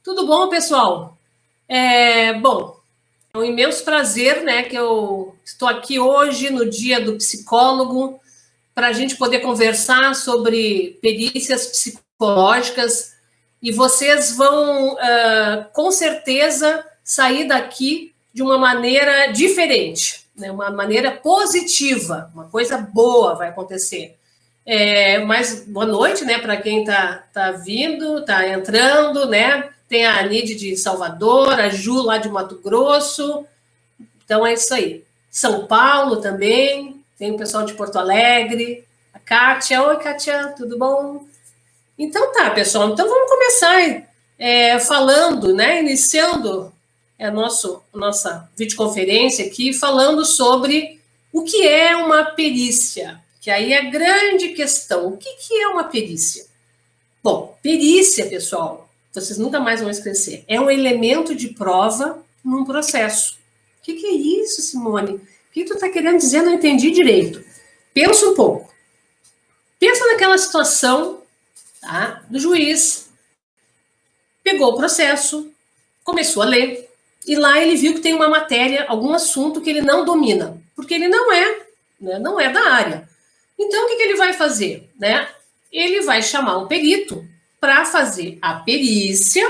Tudo bom, pessoal? Bom, é um imenso prazer, né, que eu estou aqui hoje no Dia do Psicólogo para a gente poder conversar sobre perícias psicológicas e vocês vão, com certeza, sair daqui de uma maneira diferente, né, uma maneira positiva, uma coisa boa vai acontecer. Mas boa noite, né, para quem tá vindo, tá entrando, né? Tem a Anide de Salvador, a Ju lá de Mato Grosso. Então é isso aí. São Paulo também, tem o pessoal de Porto Alegre, a Kátia. Oi, Kátia, tudo bom? Então tá, pessoal. Então vamos começar falando, né? Iniciando nossa videoconferência aqui, falando sobre o que é uma perícia. Que aí é a grande questão. O que é uma perícia? Bom, perícia, pessoal, vocês nunca mais vão esquecer, é um elemento de prova num processo. O que é isso, Simone? O que tu está querendo dizer? Não entendi direito. Pensa um pouco. Pensa naquela situação, tá, do juiz. Pegou o processo, começou a ler, e lá ele viu que tem uma matéria, algum assunto que ele não domina, porque ele não é da área. Então, o que ele vai fazer? Né? Ele vai chamar um perito para fazer a perícia,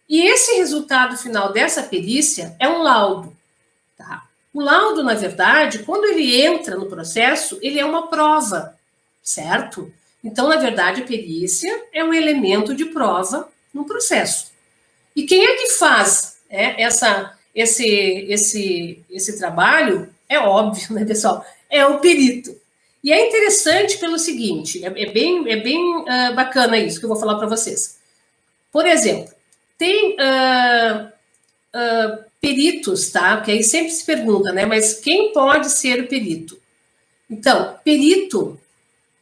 e esse resultado final dessa perícia é um laudo. Tá? O laudo, na verdade, quando ele entra no processo, ele é uma prova, certo? Então, na verdade, a perícia é um elemento de prova no processo. E quem é que faz esse trabalho? É óbvio, né, pessoal? É o perito. E é interessante pelo seguinte, é bem bacana isso que eu vou falar para vocês. Por exemplo, tem peritos, tá? Que aí sempre se pergunta, né? Mas quem pode ser o perito? Então, perito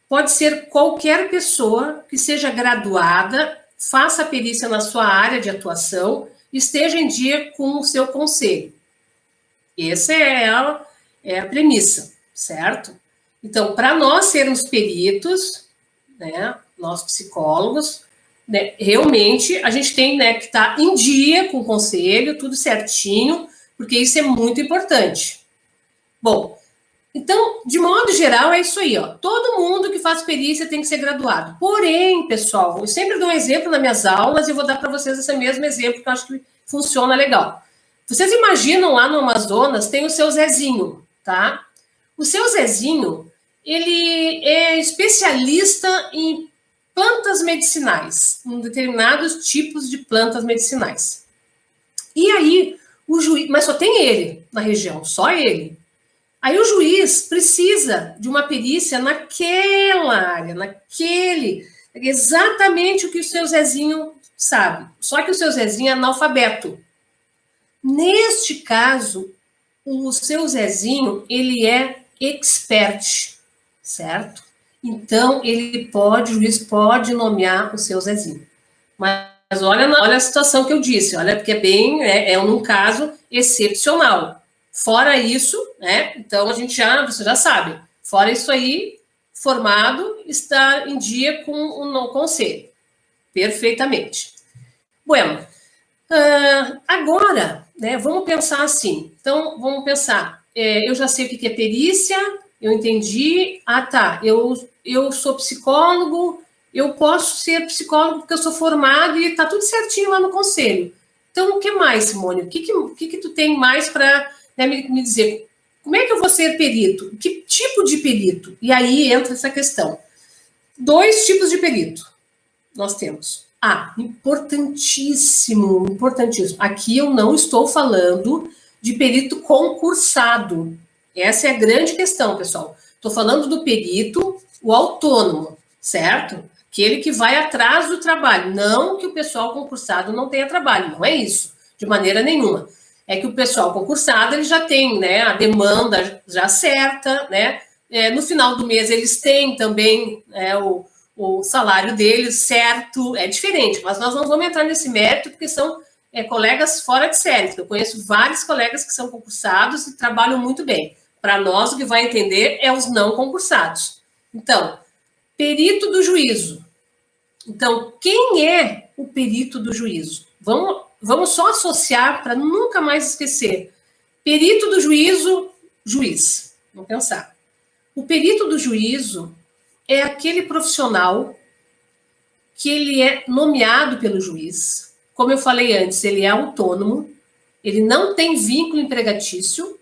pode ser qualquer pessoa que seja graduada, faça a perícia na sua área de atuação, esteja em dia com o seu conselho. Essa é a premissa, certo? Então, para nós sermos peritos, né, nós psicólogos, né, realmente a gente tem, né, que estar em dia com o conselho, tudo certinho, porque isso é muito importante. Bom, então, de modo geral, é isso aí, ó. Todo mundo que faz perícia tem que ser graduado. Porém, pessoal, eu sempre dou um exemplo nas minhas aulas e vou dar para vocês esse mesmo exemplo que eu acho que funciona legal. Vocês imaginam lá no Amazonas, tem o seu Zezinho, tá? O seu Zezinho, ele é especialista em plantas medicinais, em determinados tipos de plantas medicinais. E aí, o juiz, mas só tem ele na região, só ele. Aí o juiz precisa de uma perícia naquela área, exatamente o que o seu Zezinho sabe. Só que o seu Zezinho é analfabeto. Neste caso, o seu Zezinho, ele é expert, certo? Então, o juiz pode nomear o seu Zezinho. Mas olha a situação que eu disse, olha, porque é um caso excepcional. Fora isso, né, então você já sabe, fora isso aí, formado, está em dia com o conselho. Perfeitamente. Bueno, agora, né, vamos pensar assim. Então, vamos pensar, eu já sei o que é perícia, eu entendi, tá, eu sou psicólogo, eu posso ser psicólogo porque eu sou formado e está tudo certinho lá no conselho. Então, o que mais, Simone? O que tu tem mais para, né, me dizer? Como é que eu vou ser perito? Que tipo de perito? E aí entra essa questão. 2 tipos de perito nós temos. Importantíssimo. Aqui eu não estou falando de perito concursado. Essa é a grande questão, pessoal. Estou falando do perito, o autônomo, certo? Aquele que vai atrás do trabalho. Não que o pessoal concursado não tenha trabalho, não é isso, de maneira nenhuma. É que o pessoal concursado, ele já tem, né, a demanda já certa, né? No final do mês eles têm também o salário deles certo, é diferente, mas nós não vamos entrar nesse mérito, porque são colegas fora de série. Eu conheço vários colegas que são concursados e trabalham muito bem. Para nós, o que vai entender é os não concursados. Então, perito do juízo. Então, quem é o perito do juízo? Vamos só associar para nunca mais esquecer. Perito do juízo, juiz. Vamos pensar. O perito do juízo é aquele profissional que ele é nomeado pelo juiz. Como eu falei antes, ele é autônomo, ele não tem vínculo empregatício,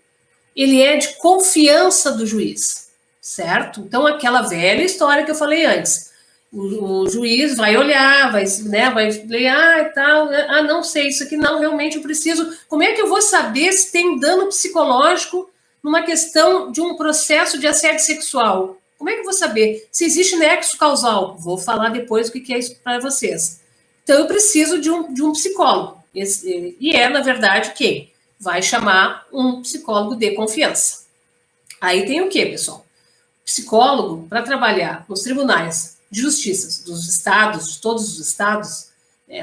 ele é de confiança do juiz, certo? Então, aquela velha história que eu falei antes. O juiz vai olhar, vai ler, e tal, não sei, isso aqui não, realmente eu preciso. Como é que eu vou saber se tem dano psicológico numa questão de um processo de assédio sexual? Como é que eu vou saber se existe nexo causal? Vou falar depois o que é isso para vocês. Então, eu preciso de um psicólogo. E na verdade, quem? Vai chamar um psicólogo de confiança. Aí tem o quê, pessoal? Psicólogo, para trabalhar nos tribunais de justiça dos estados, de todos os estados,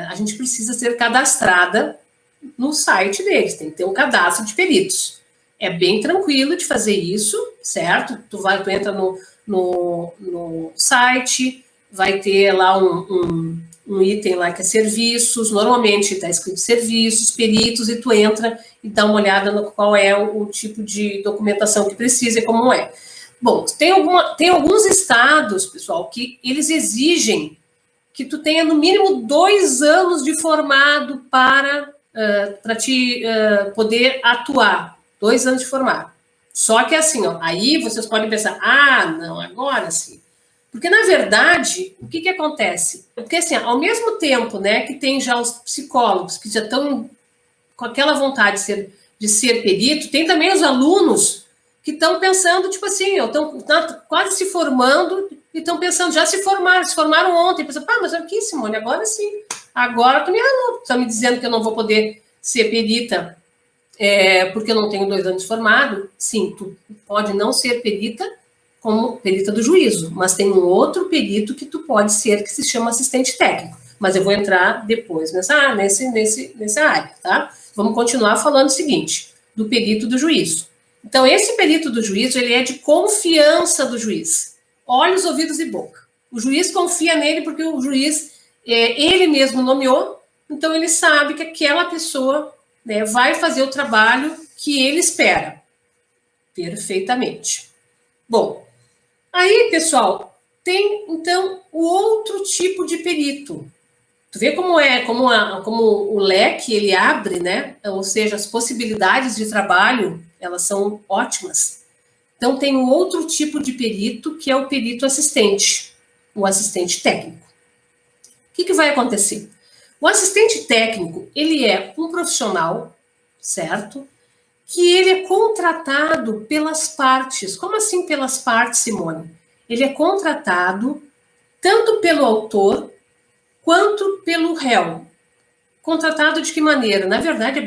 a gente precisa ser cadastrada no site deles, tem que ter um cadastro de peritos. É bem tranquilo de fazer isso, certo? Tu entra no site, vai ter lá um item lá que é serviços, normalmente está escrito serviços, peritos, e tu entra e dá uma olhada no qual é o tipo de documentação que precisa e como é. Bom, tem alguns estados, pessoal, que eles exigem que tu tenha no mínimo 2 anos de formado para te poder atuar. 2 anos de formado. Só que assim, aí vocês podem pensar, não, agora sim. Porque, na verdade, o que acontece? Porque, assim, ao mesmo tempo, né, que tem já os psicólogos que já estão com aquela vontade de ser perito, tem também os alunos que estão pensando, tipo assim, estão quase se formando e estão pensando, já se formaram ontem, pensando, mas aqui, Simone, agora sim, agora tu me está me dizendo que eu não vou poder ser perita porque eu não tenho 2 anos de formado. Sim, tu pode não ser perita como perita do juízo, mas tem um outro perito que tu pode ser, que se chama assistente técnico, mas eu vou entrar depois nessa área, tá? Vamos continuar falando o seguinte, do perito do juízo. Então, esse perito do juízo, ele é de confiança do juiz. Olhos, ouvidos e boca. O juiz confia nele porque o juiz, ele mesmo nomeou, então ele sabe que aquela pessoa, né, vai fazer o trabalho que ele espera. Perfeitamente. Bom, aí, pessoal, tem, então, o outro tipo de perito. Tu vê como o leque ele abre, né? Ou seja, as possibilidades de trabalho, elas são ótimas. Então, tem um outro tipo de perito, que é o perito assistente, o assistente técnico. O que vai acontecer? O assistente técnico, ele é um profissional, certo? Que ele é contratado pelas partes. Como assim pelas partes, Simone? Ele é contratado tanto pelo autor quanto pelo réu. Contratado de que maneira? Na verdade,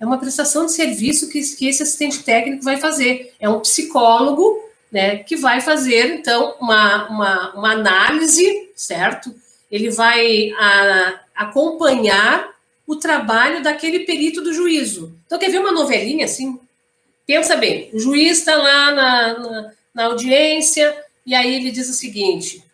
é uma prestação de serviço que esse assistente técnico vai fazer. É um psicólogo, né, que vai fazer, então, uma análise, certo? Ele vai acompanhar o trabalho daquele perito do juízo. Então, quer ver uma novelinha assim? Pensa bem, o juiz está lá na audiência e aí ele diz o seguinte: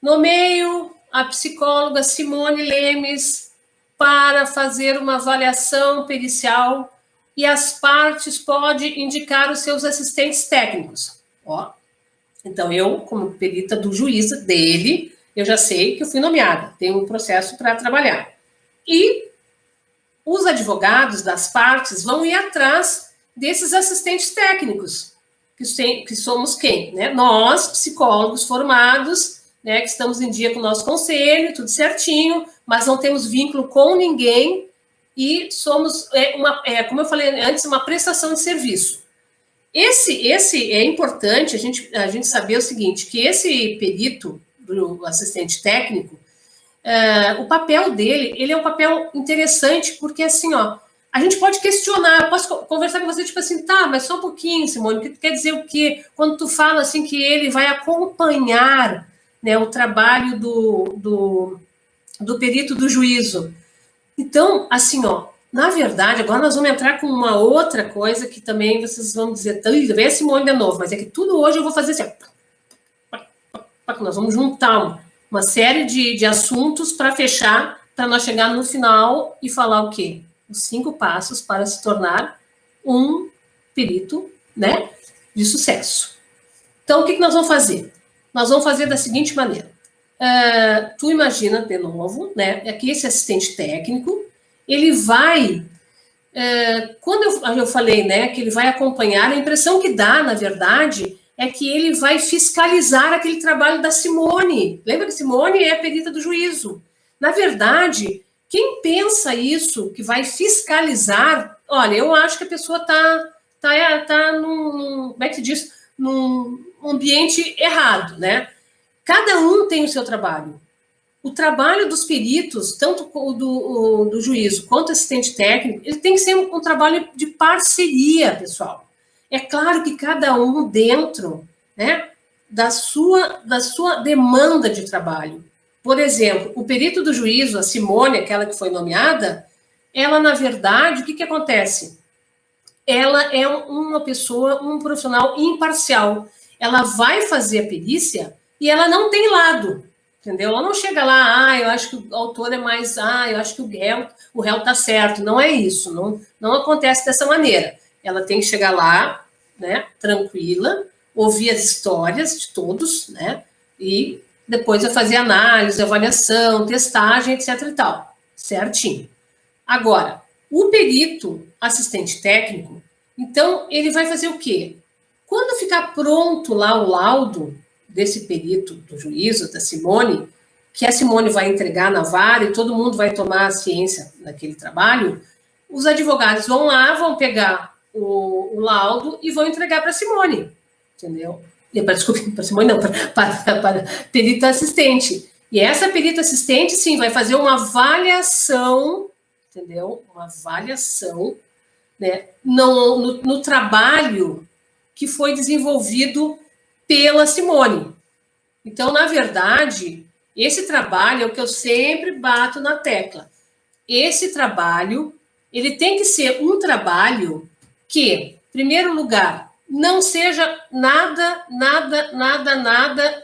nomeio a psicóloga Simone Lemes para fazer uma avaliação pericial e as partes podem indicar os seus assistentes técnicos. Então, eu, como perita do juiz dele, eu já sei que eu fui nomeada, tenho um processo para trabalhar. E os advogados das partes vão ir atrás desses assistentes técnicos, que somos quem? Né? Nós, psicólogos formados, né, que estamos em dia com o nosso conselho, tudo certinho, mas não temos vínculo com ninguém e somos, como eu falei antes, uma prestação de serviço. Esse é importante a gente saber o seguinte, que esse perito, do assistente técnico, o papel dele, ele é um papel interessante, porque assim, a gente pode questionar, posso conversar com você, tipo assim, tá, mas só um pouquinho, Simone, o que quer dizer o quê? Quando tu fala assim que ele vai acompanhar, né, o trabalho do perito do juízo. Então, assim, na verdade, agora nós vamos entrar com uma outra coisa que também vocês vão dizer, vem a Simone de novo, mas é que tudo hoje eu vou fazer assim, nós vamos juntar uma série de assuntos para fechar para nós chegar no final e falar o quê? Os 5 passos para se tornar um perito, né, de sucesso. Então, o que nós vamos fazer? Nós vamos fazer da seguinte maneira. Tu imagina, de novo, né, que esse assistente técnico, ele vai... quando eu falei, né, que ele vai acompanhar, a impressão que dá, na verdade, é que ele vai fiscalizar aquele trabalho da Simone. Lembra que Simone é a perita do juízo. Na verdade, quem pensa isso, que vai fiscalizar, olha, eu acho que a pessoa tá num, como é que se diz? Num ambiente errado, né? Cada um tem o seu trabalho. O trabalho dos peritos, tanto do juízo quanto assistente técnico, ele tem que ser um trabalho de parceria, pessoal. É claro que cada um dentro, né, da sua demanda de trabalho. Por exemplo, o perito do juízo, a Simone, aquela que foi nomeada, ela, na verdade, o que acontece? Ela é uma pessoa, um profissional imparcial. Ela vai fazer a perícia e ela não tem lado, entendeu? Ela não chega lá, eu acho que o autor é mais, eu acho que o réu está certo. Não é isso, não acontece dessa maneira. Ela tem que chegar lá, né, tranquila, ouvir as histórias de todos, né, e depois vai fazer análise, avaliação, testagem, etc e tal, certinho. Agora, o perito assistente técnico, então, ele vai fazer o quê? Quando ficar pronto lá o laudo desse perito do juízo, da Simone, que a Simone vai entregar na vara e todo mundo vai tomar a ciência daquele trabalho, os advogados vão lá, vão pegar o laudo e vão entregar para a Simone, entendeu? Desculpa, para Simone não, para perito assistente. E essa perito assistente, sim, vai fazer uma avaliação, entendeu? Uma avaliação, né, no trabalho que foi desenvolvido pela Simone. Então, na verdade, esse trabalho é o que eu sempre bato na tecla. Esse trabalho, ele tem que ser um trabalho que, em primeiro lugar, não seja nada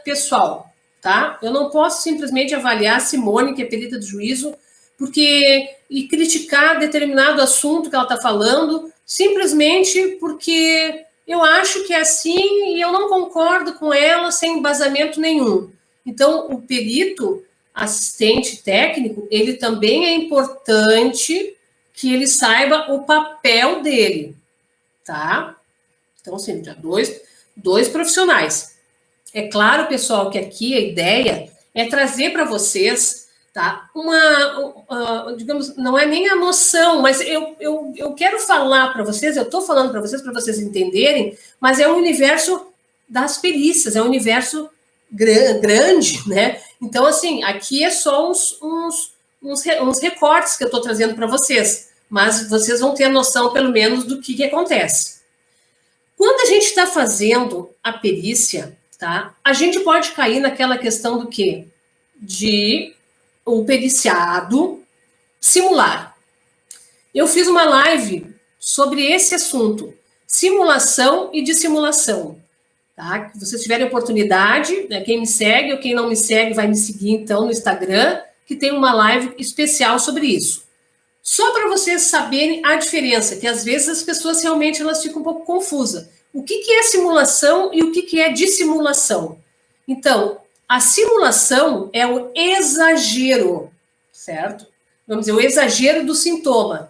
pessoal, tá? Eu não posso simplesmente avaliar a Simone, que é perita do juízo, e criticar determinado assunto que ela está falando, simplesmente porque eu acho que é assim e eu não concordo com ela sem embasamento nenhum. Então, o perito assistente técnico, ele também é importante que ele saiba o papel dele, tá? Então, assim, já dois profissionais. É claro, pessoal, que aqui a ideia é trazer para vocês, tá, digamos, não é nem a noção, mas eu quero falar para vocês, eu estou falando para vocês entenderem, mas é um universo das perícias, é um universo grande, né? Então, assim, aqui é só uns recortes que eu estou trazendo para vocês, mas vocês vão ter a noção, pelo menos, do que acontece. Quando a gente está fazendo a perícia, tá, a gente pode cair naquela questão do quê? De o periciado simular. Eu fiz uma live sobre esse assunto, simulação e dissimulação. Tá? Se vocês tiverem oportunidade, né, quem me segue ou quem não me segue vai me seguir, então, no Instagram, que tem uma live especial sobre isso. Só para vocês saberem a diferença, que às vezes as pessoas realmente elas ficam um pouco confusas. O que é simulação e o que é dissimulação? Então, a simulação é o exagero, certo? Vamos dizer, o exagero do sintoma.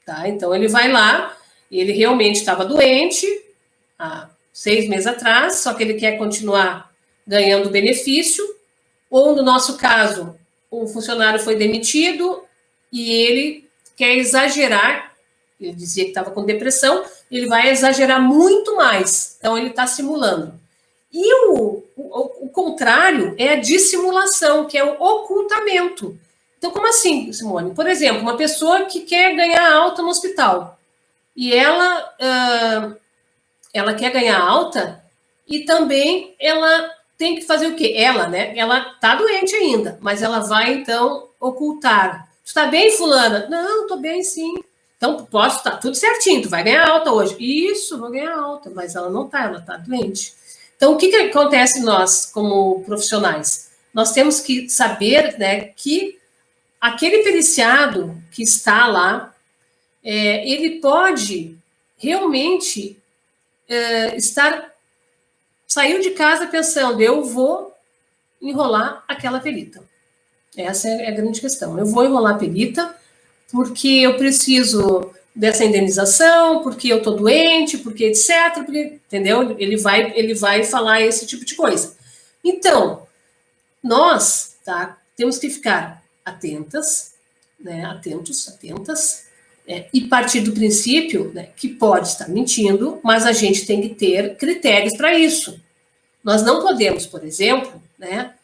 Tá? Então, ele vai lá, ele realmente estava doente há 6 meses atrás, só que ele quer continuar ganhando benefício, ou no nosso caso, o funcionário foi demitido e ele quer exagerar, ele dizia que estava com depressão, ele vai exagerar muito mais, então ele está simulando. E o contrário é a dissimulação, que é o ocultamento. Então, como assim, Simone? Por exemplo, uma pessoa que quer ganhar alta no hospital, e ela quer ganhar alta, e também ela tem que fazer o quê? Ela, né? Ela está doente ainda, mas ela vai, então, ocultar. Tu está bem, fulana? Não, estou bem, sim. Então, posso estar tudo certinho, tu vai ganhar alta hoje. Isso, vou ganhar alta, mas ela não está, ela está doente. Então, o que acontece nós, como profissionais? Nós temos que saber, né, que aquele periciado que está lá, ele pode realmente saiu de casa pensando, eu vou enrolar aquela perita. Essa é a grande questão. Eu vou enrolar a perita porque eu preciso dessa indenização, porque eu estou doente, porque etc. Porque, entendeu? Ele vai falar esse tipo de coisa. Então, nós temos que ficar atentas, né, atentas, e partir do princípio, né, que pode estar mentindo, mas a gente tem que ter critérios para isso. Nós não podemos, por exemplo, né,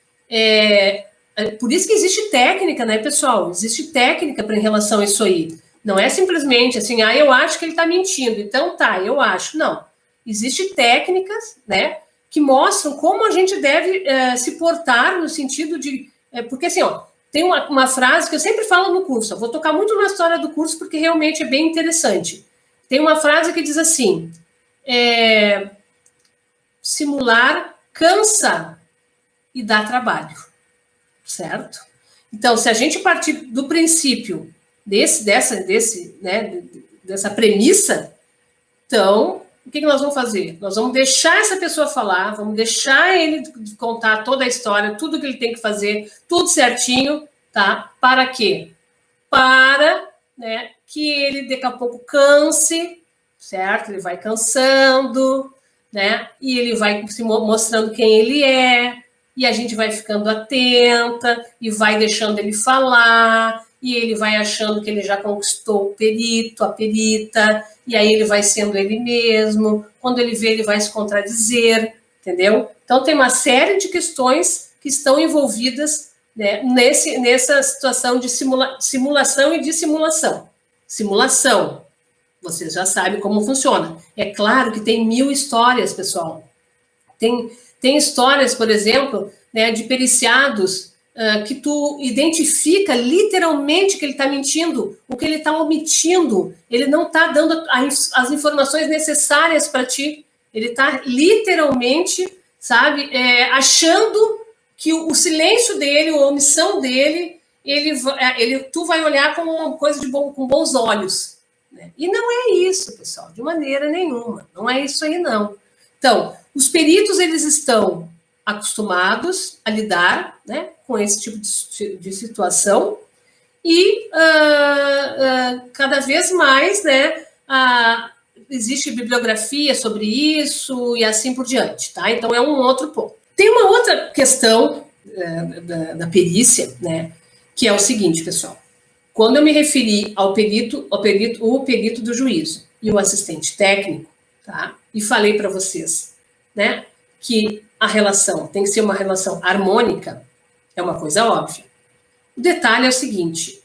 por isso que existe técnica, né, pessoal? Existe técnica em relação a isso aí. Não é simplesmente assim, eu acho que ele está mentindo, então eu acho. Não. Existem técnicas, né, que mostram como a gente deve se portar no sentido de... porque assim, tem uma frase que eu sempre falo no curso, eu vou tocar muito na história do curso porque realmente é bem interessante. Tem uma frase que diz assim, simular cansa e dá trabalho, certo? Então, se a gente partir do princípio dessa premissa, então, o que nós vamos fazer? Nós vamos deixar essa pessoa falar, vamos deixar ele contar toda a história, tudo que ele tem que fazer, tudo certinho, tá? Para quê? Para, né, que ele daqui a pouco canse, certo? Ele vai cansando, né? E ele vai se mostrando quem ele é, e a gente vai ficando atenta, e vai deixando ele falar, e ele vai achando que ele já conquistou o perito, a perita, e aí ele vai sendo ele mesmo, quando ele vê, ele vai se contradizer, entendeu? Então, tem uma série de questões que estão envolvidas, né, nessa situação de simulação e dissimulação. Simulação, vocês já sabem como funciona. É claro que tem 1000 histórias, pessoal. Tem histórias, por exemplo, né, de periciados que tu identifica literalmente que ele está mentindo, o que ele está omitindo, ele não está dando as informações necessárias para ti, ele está literalmente, sabe, achando que o silêncio dele, ou a omissão dele, tu vai olhar como uma coisa com bons olhos. Né? E não é isso, pessoal, de maneira nenhuma, não é isso aí não. Então, os peritos, eles estão acostumados a lidar, né, com esse tipo de situação e cada vez mais, né, existe bibliografia sobre isso e assim por diante, tá? Então, é um outro ponto. Tem uma outra questão da perícia, né, que é o seguinte, pessoal. Quando eu me referi ao perito do juízo e o assistente técnico, tá? E falei para vocês, né, que a relação tem que ser uma relação harmônica, é uma coisa óbvia. O detalhe é o seguinte,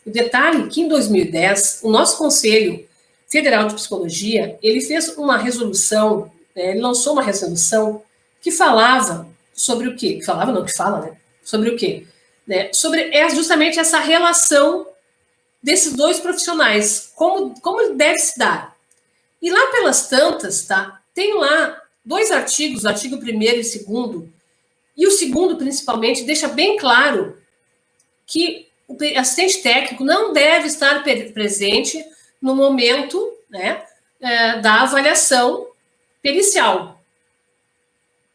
que em 2010, o nosso Conselho Federal de Psicologia, ele fez uma resolução, ele lançou uma resolução que falava sobre o quê? Que fala, né? Sobre o quê? Né? Sobre justamente essa relação desses dois profissionais, como deve se dar. E lá pelas tantas, tá? Tem lá 2 artigos, o artigo 1º e 2º, e o 2º, principalmente, deixa bem claro que o assistente técnico não deve estar presente no momento, né, da avaliação pericial,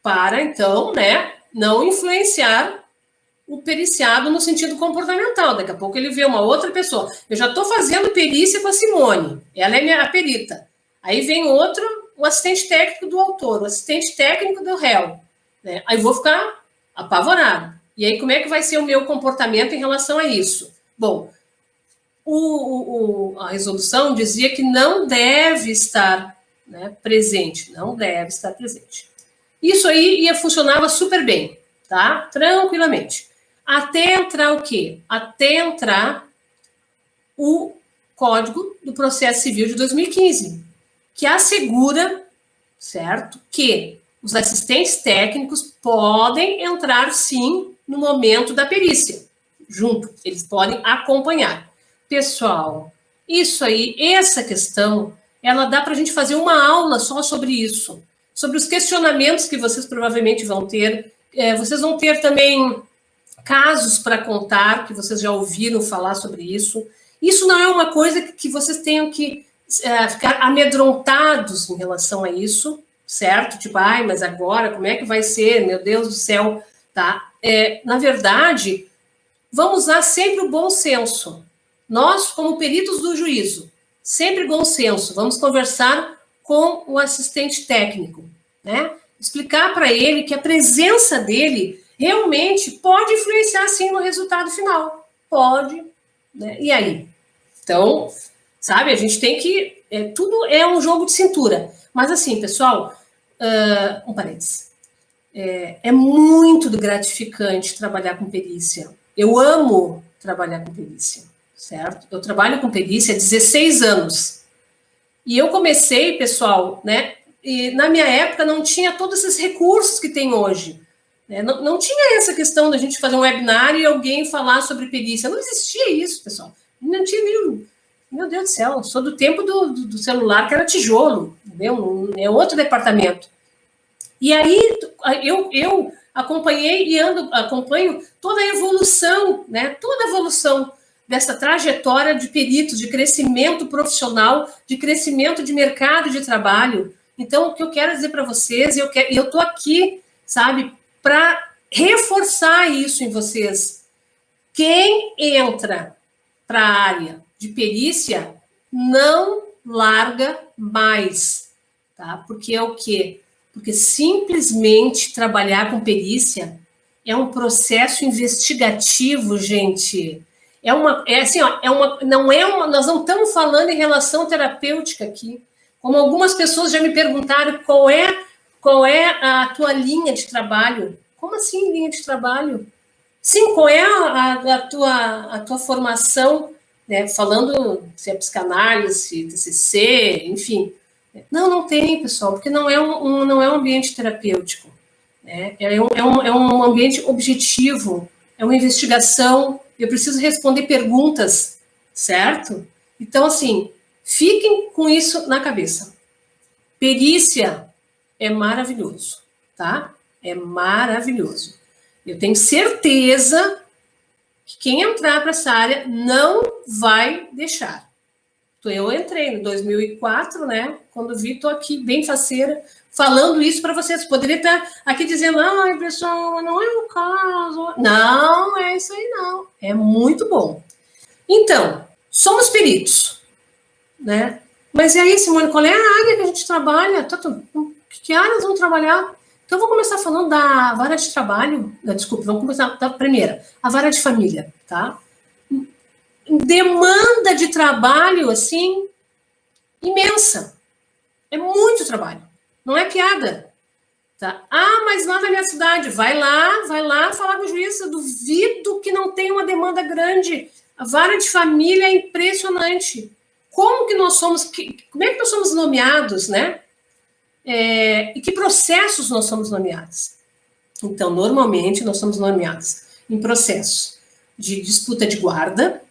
para, então, né, não influenciar o periciado no sentido comportamental. Daqui a pouco ele vê uma outra pessoa. Eu já estou fazendo perícia com a Simone, ela é a perita. Aí vem outro, o assistente técnico do autor, o assistente técnico do réu. Né? Aí vou ficar apavorado. E aí como é que vai ser o meu comportamento em relação a isso? Bom, a resolução dizia que não deve estar, né, presente, não deve estar presente. Isso aí funcionava super bem, tá? Tranquilamente. Até entrar o quê? Até entrar o Código do Processo Civil de 2015, que assegura, certo, que os assistentes técnicos podem entrar, sim, no momento da perícia, junto, eles podem acompanhar. Pessoal, isso aí, essa questão, ela dá para a gente fazer uma aula só sobre isso, sobre os questionamentos que vocês provavelmente vão ter. Vocês vão ter também casos para contar, que vocês já ouviram falar sobre isso. Isso não é uma coisa que vocês tenham que ficar amedrontados em relação a isso, certo? Tipo, ai, mas agora, como é que vai ser? Meu Deus do céu, tá? Na verdade, vamos usar sempre o bom senso. Nós, como peritos do juízo, sempre bom senso, vamos conversar com o assistente técnico, né? Explicar para ele que a presença dele realmente pode influenciar, sim, no resultado final. Pode, né? E aí? Então, sabe, a gente tem que... tudo é um jogo de cintura. Mas assim, pessoal, um parênteses. É muito gratificante trabalhar com perícia. Eu amo trabalhar com perícia, certo? Eu trabalho com perícia há 16 anos. E eu comecei, pessoal, né? E na minha época não tinha todos esses recursos que tem hoje. Né? Não tinha essa questão da gente fazer um webinar e alguém falar sobre perícia. Não existia isso, pessoal. Não tinha nenhum. Meu Deus do céu, sou do tempo do celular, que era tijolo, entendeu? É outro departamento. E aí eu acompanhei e acompanho toda a evolução, né? Toda a evolução dessa trajetória de peritos, de crescimento profissional, de crescimento de mercado de trabalho. Então, o que eu quero dizer para vocês, eu estou aqui, sabe, para reforçar isso em vocês. Quem entra para a área de perícia não larga mais, tá? Porque é o quê? Porque simplesmente trabalhar com perícia é um processo investigativo, gente. Nós não estamos falando em relação terapêutica aqui. Como algumas pessoas já me perguntaram qual é a tua linha de trabalho. Como assim linha de trabalho? Sim, qual é a tua formação, né? Falando se é psicanálise, TCC, enfim. Não tem, pessoal, porque não é um ambiente terapêutico. Né? É um ambiente objetivo, é uma investigação, eu preciso responder perguntas, certo? Então, assim, fiquem com isso na cabeça. Perícia é maravilhoso, tá? É maravilhoso. Eu tenho certeza que quem entrar para essa área não vai deixar. Eu entrei em 2004, né? Quando vi, estou aqui bem faceira, falando isso para vocês. Poderia estar aqui dizendo, ai, pessoal, não é o caso. Não, é isso aí, não. É muito bom. Então, somos peritos, né? Mas e aí, Simone, qual é a área que a gente trabalha? Que áreas vão trabalhar? Então, eu vou começar falando da vara de trabalho. Desculpa, vamos começar da primeira. A vara de família, tá? Demanda de trabalho, assim, imensa. É muito trabalho. Não é piada. Tá? Ah, mas lá na minha cidade, vai lá falar com o juiz. Eu duvido que não tenha uma demanda grande. A vara de família é impressionante. Como é que nós somos nomeados, né? E que processos nós somos nomeados? Então, normalmente, nós somos nomeados em processos de disputa de guarda,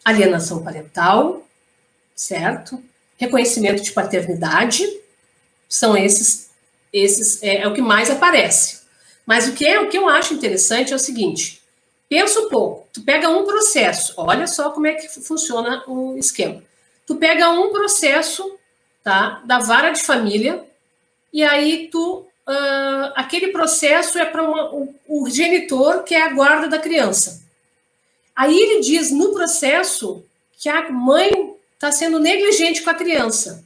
alienação parental, certo? Reconhecimento de paternidade, são esses é o que mais aparece. Mas o que eu acho interessante é o seguinte, pensa um pouco, tu pega um processo, olha só como é que funciona o esquema. Tu pega um processo, tá, da vara de família, e aí aquele processo é para o genitor, que é a guarda da criança. Aí ele diz no processo que a mãe está sendo negligente com a criança.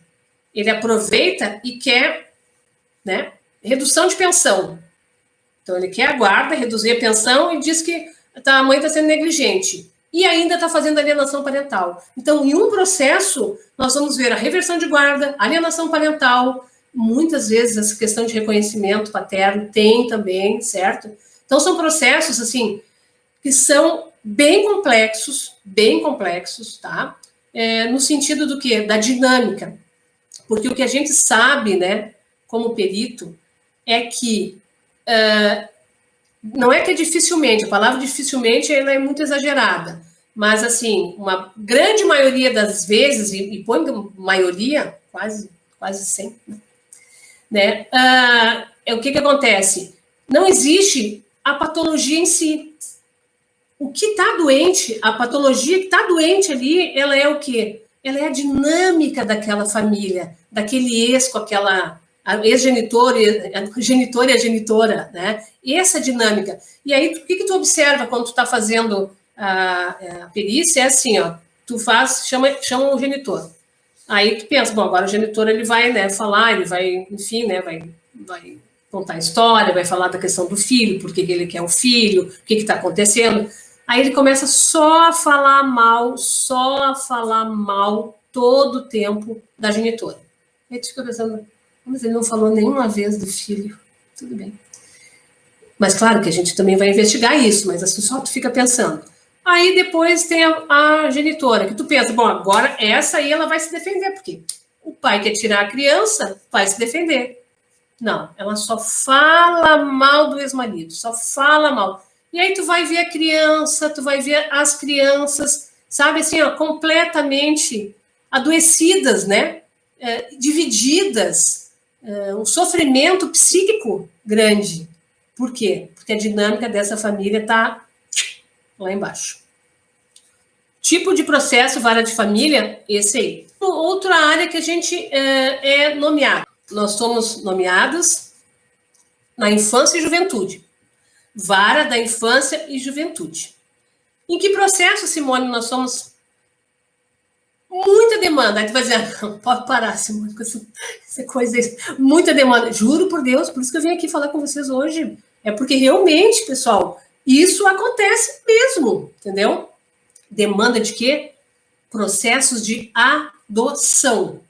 Ele aproveita e quer, né, redução de pensão. Então, ele quer a guarda, reduzir a pensão e diz que a mãe está sendo negligente. E ainda está fazendo alienação parental. Então, em um processo, nós vamos ver a reversão de guarda, alienação parental, muitas vezes essa questão de reconhecimento paterno tem também, certo? Então, são processos, assim, que são bem complexos, tá? No sentido do quê? Da dinâmica. Porque o que a gente sabe, né, como perito, é que não é que dificilmente, a palavra dificilmente ela é muito exagerada, mas assim, uma grande maioria das vezes, e põe maioria, quase sempre, né? O que acontece? Não existe a patologia em si. o que está doente, a patologia que está doente ali, ela é o quê? Ela é a dinâmica daquela família, daquele ex com aquela ex-genitor, a genitor e a genitora, né? Essa dinâmica. E aí, o que tu observa quando tu está fazendo a perícia? É assim, ó, tu chama o genitor. Aí tu pensa, bom, agora o genitor ele vai, né, falar, ele vai, enfim, né, vai contar a história, vai falar da questão do filho, por que ele quer o filho, o que está acontecendo. Aí ele começa só a falar mal todo o tempo da genitora. Aí tu fica pensando, mas ele não falou nenhuma vez do filho. Tudo bem. Mas claro que a gente também vai investigar isso, mas assim, só tu fica pensando. Aí depois tem a genitora, que tu pensa, bom, agora essa aí ela vai se defender, porque o pai quer tirar a criança, vai se defender. Não, ela só fala mal do ex-marido, só fala mal. E aí tu vai ver a criança, tu vai ver as crianças, sabe assim, ó, completamente adoecidas, né? Divididas, um sofrimento psíquico grande. Por quê? Porque a dinâmica dessa família está lá embaixo. Tipo de processo, vara de família, esse aí. Outra área que a gente é nomeado. Nós somos nomeados na infância e juventude. Vara da infância e juventude. Em que processo, Simone, nós somos muita demanda? Aí tu vai dizer, não, pode parar, Simone, com essa coisa aí. Muita demanda. Juro por Deus, por isso que eu vim aqui falar com vocês hoje. É porque realmente, pessoal, isso acontece mesmo, entendeu? Demanda de quê? Processos de adoção,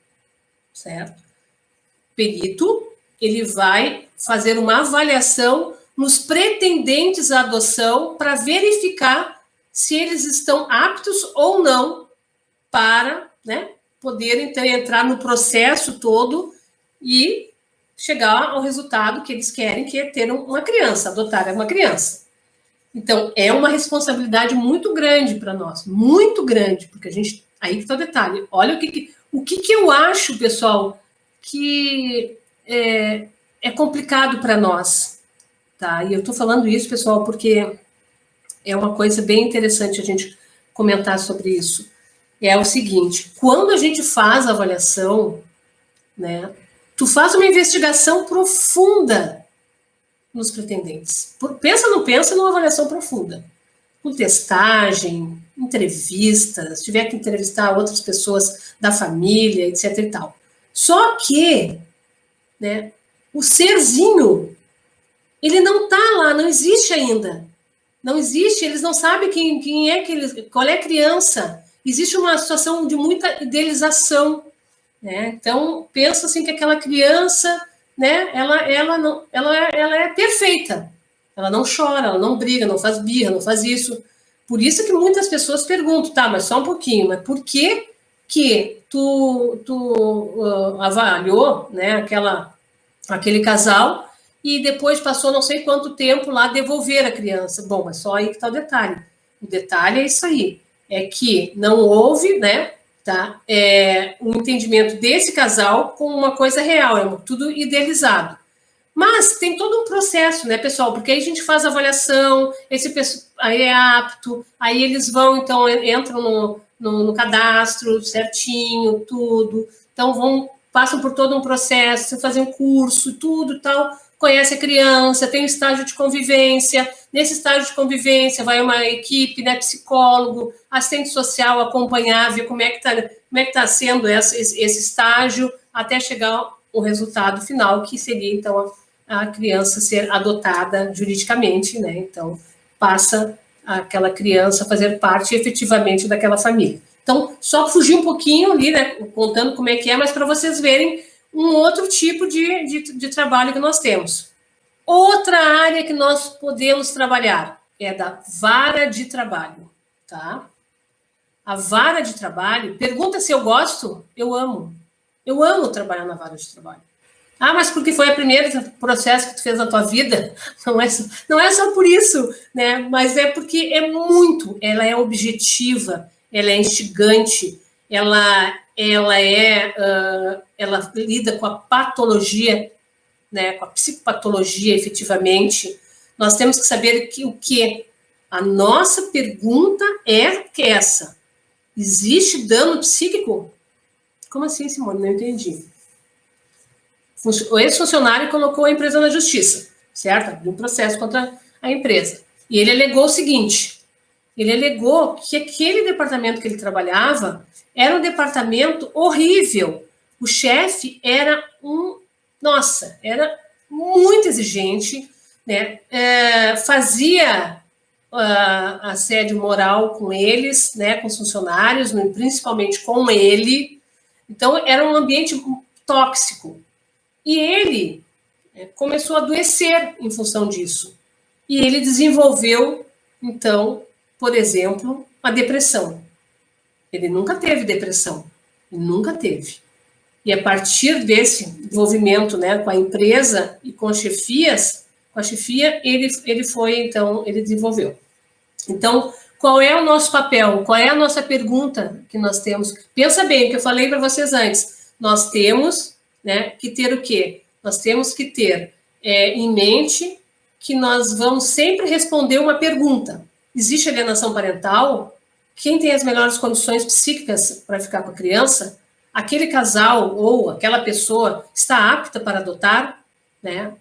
certo? O perito, ele vai fazer uma avaliação nos pretendentes à adoção para verificar se eles estão aptos ou não para, né, poder então entrar no processo todo e chegar ao resultado que eles querem, que é ter uma criança, adotar uma criança. Então, é uma responsabilidade muito grande para nós, muito grande, porque a gente, aí que está o detalhe. Olha o que eu acho, pessoal, que é complicado para nós, tá? E eu estou falando isso, pessoal, porque é uma coisa bem interessante a gente comentar sobre isso. É o seguinte, quando a gente faz a avaliação, né, tu faz uma investigação profunda nos pretendentes. Pensa numa avaliação profunda. Com testagem, entrevistas, tiver que entrevistar outras pessoas da família, etc e tal. Só que, né, o serzinho, ele não está lá, não existe ainda. Não existe, eles não sabem quem é qual é a criança. Existe uma situação de muita idealização, né? Então, pensa assim que aquela criança, né, ela é perfeita. Ela não chora, ela não briga, não faz birra, não faz isso. Por isso que muitas pessoas perguntam, tá, mas só um pouquinho, mas por que tu avaliou, né, aquele casal e depois passou não sei quanto tempo lá devolver a criança? Bom, é só aí que está o detalhe. O detalhe é isso aí, é que não houve, né, tá, um entendimento desse casal com uma coisa real, é tudo idealizado. Mas tem todo um processo, né, pessoal? Porque aí a gente faz a avaliação, esse aí é apto, aí eles vão, então, entram no cadastro certinho, tudo. Então, passam por todo um processo, fazem um curso, tudo tal, conhece a criança, tem um estágio de convivência. Nesse estágio de convivência, vai uma equipe, né, psicólogo, assistente social, acompanhar, ver como é que tá sendo esse estágio, até chegar o resultado final, que seria, então, a criança ser adotada juridicamente, né? Então, passa aquela criança a fazer parte efetivamente daquela família. Então, só fugir um pouquinho ali, né? Contando como é que é, mas para vocês verem um outro tipo de trabalho que nós temos. Outra área que nós podemos trabalhar é da vara de trabalho, tá? A vara de trabalho, pergunta se eu gosto, eu amo. Eu amo trabalhar na vara de trabalho. Ah, mas porque foi o primeiro processo que tu fez na tua vida? Não é só por isso, né? Mas é porque ela é objetiva, ela é instigante, ela lida com a patologia, né? Com a psicopatologia, efetivamente. Nós temos que saber o que A nossa pergunta é essa. Existe dano psíquico? Como assim, Simone? Não entendi. O ex-funcionário colocou a empresa na justiça, certo? Abriu um processo contra a empresa. E ele alegou o seguinte, ele alegou que aquele departamento que ele trabalhava era um departamento horrível. O chefe era era muito exigente, né? Fazia assédio moral com eles, né? Com os funcionários, principalmente com ele. Então, era um ambiente tóxico. E ele começou a adoecer em função disso. E ele desenvolveu, então, por exemplo, a depressão. Ele nunca teve depressão. Nunca teve. E a partir desse envolvimento, né, com a empresa e com a chefia, ele desenvolveu. Então, qual é o nosso papel? Qual é a nossa pergunta que nós temos? Pensa bem, o que eu falei para vocês antes. Nós temos, né, que ter o quê? Nós temos que ter em mente que nós vamos sempre responder uma pergunta. Existe alienação parental? Quem tem as melhores condições psíquicas para ficar com a criança? Aquele casal ou aquela pessoa está apta para adotar? Né?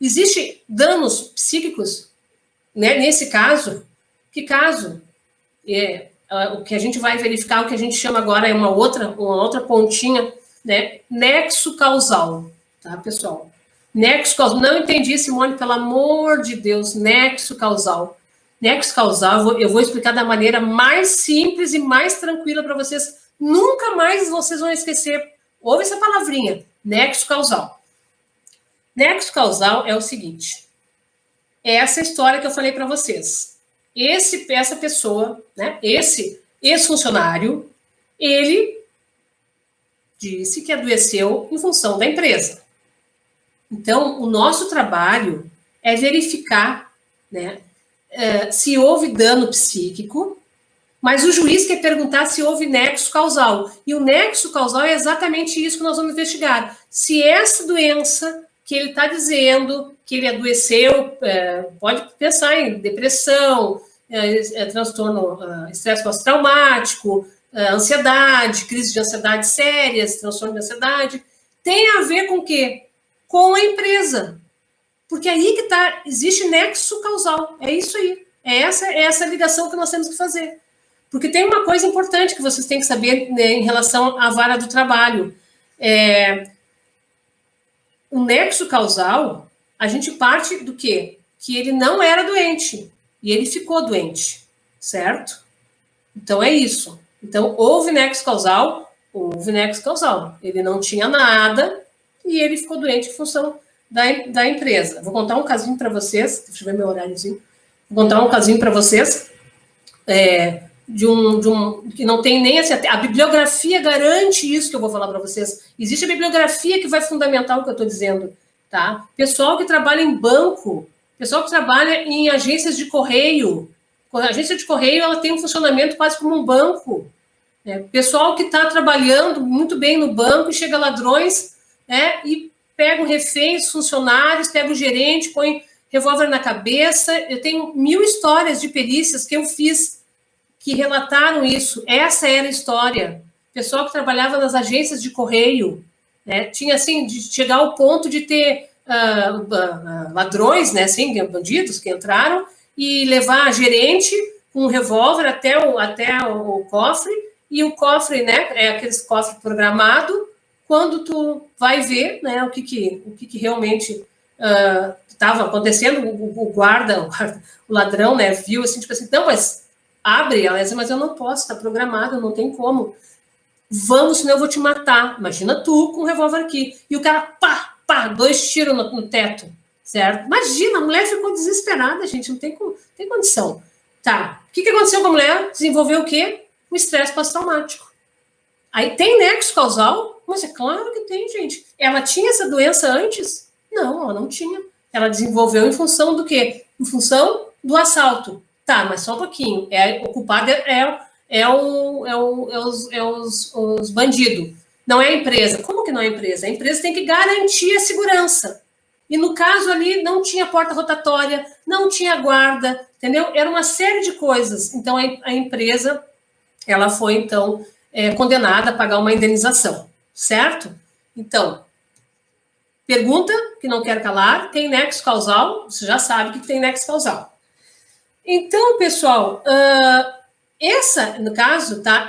Existe danos psíquicos? Né? Nesse caso, que caso? O que a gente vai verificar, o que a gente chama agora é uma outra pontinha, né? Nexo causal, tá, pessoal? Nexo causal, não entendi, Simone, pelo amor de Deus, nexo causal. Nexo causal, eu vou explicar da maneira mais simples e mais tranquila para vocês, nunca mais vocês vão esquecer. Ouve essa palavrinha, nexo causal. Nexo causal é o seguinte, é essa história que eu falei para vocês. Essa pessoa, né, esse ex-funcionário, ele disse que adoeceu em função da empresa. Então, o nosso trabalho é verificar, né, se houve dano psíquico, mas o juiz quer perguntar se houve nexo causal. E o nexo causal é exatamente isso que nós vamos investigar. Se essa doença que ele está dizendo que ele adoeceu, pode pensar em depressão, transtorno, estresse pós-traumático, ansiedade, crise de ansiedade sérias, transtorno de ansiedade, tem a ver com o quê? Com a empresa. Porque aí que tá, existe nexo causal. É isso aí. É essa ligação que nós temos que fazer. Porque tem uma coisa importante que vocês têm que saber, né, em relação à vara do trabalho. O nexo causal, a gente parte do quê? Que ele não era doente. E ele ficou doente. Certo? Então, é isso. Então, houve nexo causal? Houve nexo causal. Ele não tinha nada e ele ficou doente em função da empresa. Vou contar um casinho para vocês. Deixa eu ver meu horáriozinho. Vou contar um casinho para vocês. Que não tem nem assim, a bibliografia garante isso que eu vou falar para vocês. Existe a bibliografia que vai fundamentar o que eu estou dizendo. Tá? Pessoal que trabalha em banco, pessoal que trabalha em agências de correio. A agência de correio ela tem um funcionamento quase como um banco. Pessoal que está trabalhando muito bem no banco e chega ladrões e pega reféns, funcionários, pega o gerente, põe revólver na cabeça. Eu tenho 1000 histórias de perícias que eu fiz que relataram isso. Essa era a história. Pessoal que trabalhava nas agências de correio, né, tinha assim, de chegar ao ponto de ter ladrões, né, assim, bandidos que entraram e levar a gerente com um revólver até o cofre, e o cofre, né, é aquele cofre programado, quando tu vai ver, né, o que realmente estava acontecendo, o ladrão, né, viu assim, tipo assim, não, mas abre, ela diz, mas eu não posso, está programado, não tem como. Vamos, senão eu vou te matar. Imagina tu com um revólver aqui. E o cara, pá, 2 tiros no teto, certo? Imagina, a mulher ficou desesperada, gente, não tem condição. Tá, o que aconteceu com a mulher? Desenvolveu o quê? Um estresse pós-traumático. Aí tem nexo causal? Mas é claro que tem, gente. Ela tinha essa doença antes? Não, ela não tinha. Ela desenvolveu em função do quê? Em função do assalto. Tá, mas só um pouquinho. O culpado os bandidos. Não é a empresa. Como que não é a empresa? A empresa tem que garantir a segurança. E no caso ali não tinha porta rotatória, não tinha guarda, entendeu? Era uma série de coisas. Então a empresa, ela foi então condenada a pagar uma indenização, certo? Então, pergunta que não quero calar, tem nexo causal? Você já sabe que tem nexo causal. Então, pessoal, essa, no caso, tá,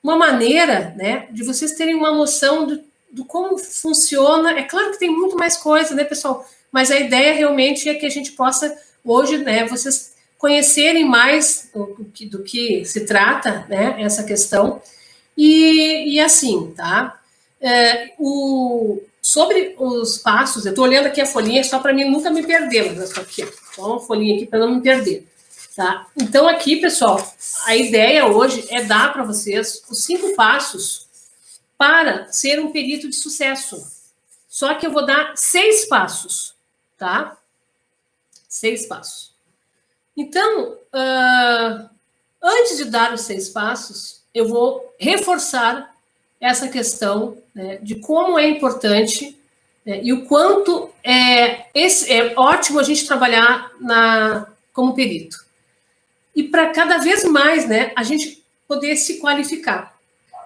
uma maneira, né, de vocês terem uma noção do como funciona. É claro que tem muito mais coisa, né, pessoal? Mas a ideia realmente é que a gente possa, hoje, né, vocês conhecerem mais do que se trata, né, essa questão. E assim, tá? Sobre os passos, eu estou olhando aqui a folhinha só para mim nunca me perder, mas aqui, só uma folhinha aqui para não me perder, tá? Então aqui, pessoal, a ideia hoje é dar para vocês os 5 passos para ser um perito de sucesso. Só que eu vou dar 6 passos, tá? 6 passos. Então, antes de dar os 6 passos, eu vou reforçar essa questão, né, de como é importante, né, e o quanto é ótimo a gente trabalhar como perito. E para cada vez mais, né, a gente poder se qualificar.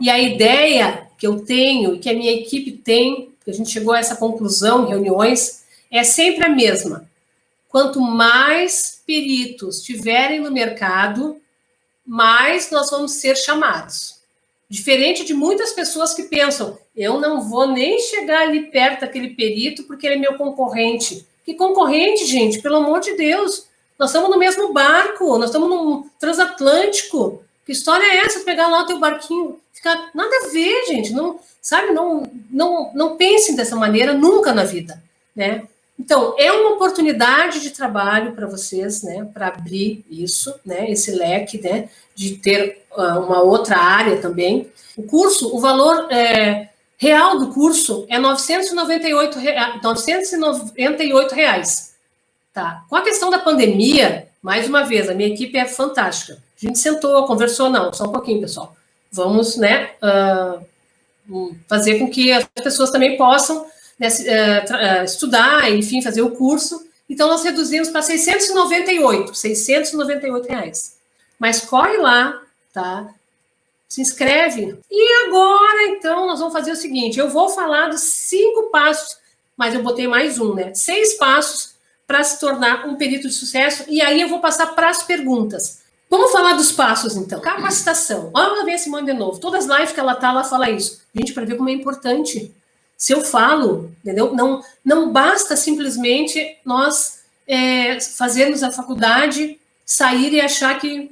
E a ideia que eu tenho, e que a minha equipe tem, que a gente chegou a essa conclusão em reuniões, é sempre a mesma. Quanto mais peritos tiverem no mercado, mais nós vamos ser chamados. Diferente de muitas pessoas que pensam, eu não vou nem chegar ali perto daquele perito porque ele é meu concorrente. Que concorrente, gente? Pelo amor de Deus. Nós estamos no mesmo barco, nós estamos no transatlântico. Que história é essa? Pegar lá o teu barquinho, ficar... Nada a ver, gente. Não, sabe? Não pensem dessa maneira nunca na vida, né? Então, é uma oportunidade de trabalho para vocês, né, para abrir isso, né, esse leque, né, de ter uma outra área também. O curso, o valor real do curso é R$ 998, tá? Com a questão da pandemia, mais uma vez, a minha equipe é fantástica. A gente sentou, conversou, não, só um pouquinho, pessoal. Vamos, né, fazer com que as pessoas também possam, né, estudar, enfim, fazer o curso. Então, nós reduzimos para R$ 698 reais. Mas corre lá, tá? Se inscreve. E agora, então, nós vamos fazer o seguinte, eu vou falar dos 5 passos, mas eu botei mais um, né? 6 passos para se tornar um perito de sucesso, e aí eu vou passar para as perguntas. Vamos falar dos passos, então. Capacitação. Olha lá, vem a Simone de novo. Todas as lives que ela tá, ela fala isso. Gente, para ver como é importante. Se eu falo, entendeu? Não basta simplesmente nós fazermos a faculdade, sair e achar que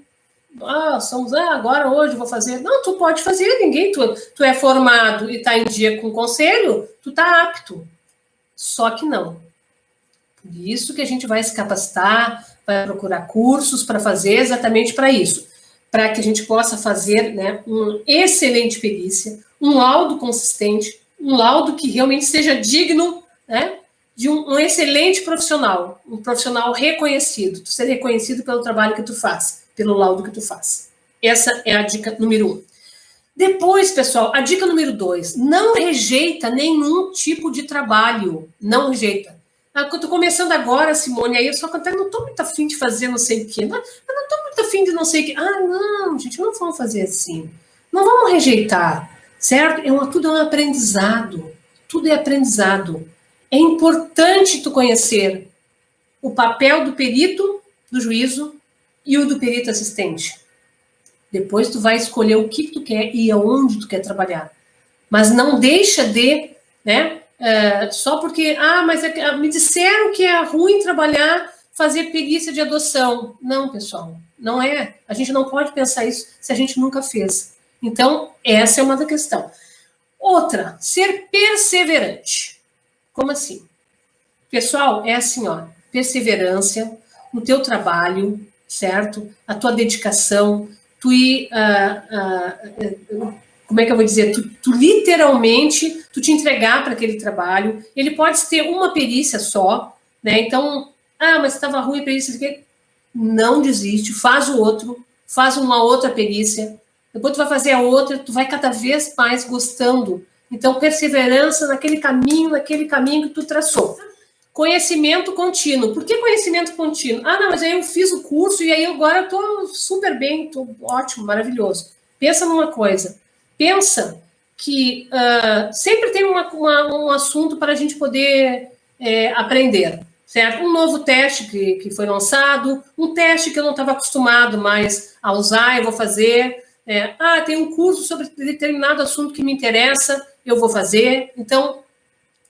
agora, hoje, vou fazer. Não, tu pode fazer, ninguém. Tu é formado e está em dia com o conselho, tu está apto. Só que não. Por isso que a gente vai se capacitar, vai procurar cursos para fazer exatamente para isso. Para que a gente possa fazer, né, uma excelente perícia, um laudo consistente, um laudo que realmente seja digno, né, de um excelente profissional, um profissional reconhecido, tu ser reconhecido pelo trabalho que tu faz, pelo laudo que tu faz. Essa é a dica número 1. Depois, pessoal, a dica número 2, não rejeita nenhum tipo de trabalho, não rejeita. Eu estou começando agora, Simone, aí eu só cantar, não estou muito afim de fazer não sei o quê, eu não estou muito afim de não sei o quê. Não, gente, não vamos fazer assim, não vamos rejeitar. Certo? Tudo é um aprendizado. Tudo é aprendizado. É importante tu conhecer o papel do perito do juízo e o do perito assistente. Depois tu vai escolher o que tu quer e aonde tu quer trabalhar. Mas não deixa de, né? Só porque, mas me disseram que é ruim fazer perícia de adoção. Não, pessoal, não é. A gente não pode pensar isso se a gente nunca fez. Então, essa é uma da questão. Outra, ser perseverante. Como assim? Pessoal, é assim, ó, perseverança no teu trabalho, certo? A tua dedicação, tu ir, como é que eu vou dizer? Tu literalmente, tu te entregar para aquele trabalho. Ele pode ter uma perícia só, né? Então, mas estava ruim a perícia. Não desiste, faz o outro, faz uma outra perícia. Depois tu vai fazer a outra, tu vai cada vez mais gostando. Então, perseverança naquele caminho que tu traçou. Conhecimento contínuo. Por que conhecimento contínuo? Ah, não, mas aí eu fiz o curso e aí agora eu estou super bem, estou ótimo, maravilhoso. Pensa numa coisa. Pensa que sempre tem um assunto para a gente poder aprender, certo? Um novo teste que foi lançado, um teste que eu não estava acostumado mais a usar, eu vou fazer. Tem um curso sobre determinado assunto que me interessa, eu vou fazer. Então,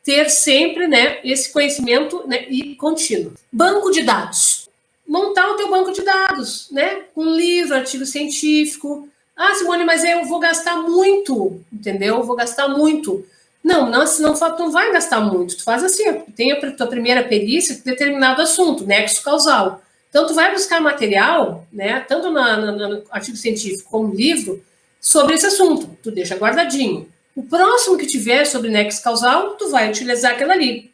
ter sempre, né, esse conhecimento, né, e contínuo. Banco de dados. Montar o teu banco de dados, né? Um livro, artigo científico. Ah, Simone, mas eu vou gastar muito, entendeu? Eu vou gastar muito. Não, tu não vai gastar muito. Tu faz assim, tem a tua primeira perícia com determinado assunto, nexo causal. Então, tu vai buscar material, né, tanto no artigo científico como no livro, sobre esse assunto. Tu deixa guardadinho. O próximo que tiver sobre nexo causal, tu vai utilizar aquilo ali.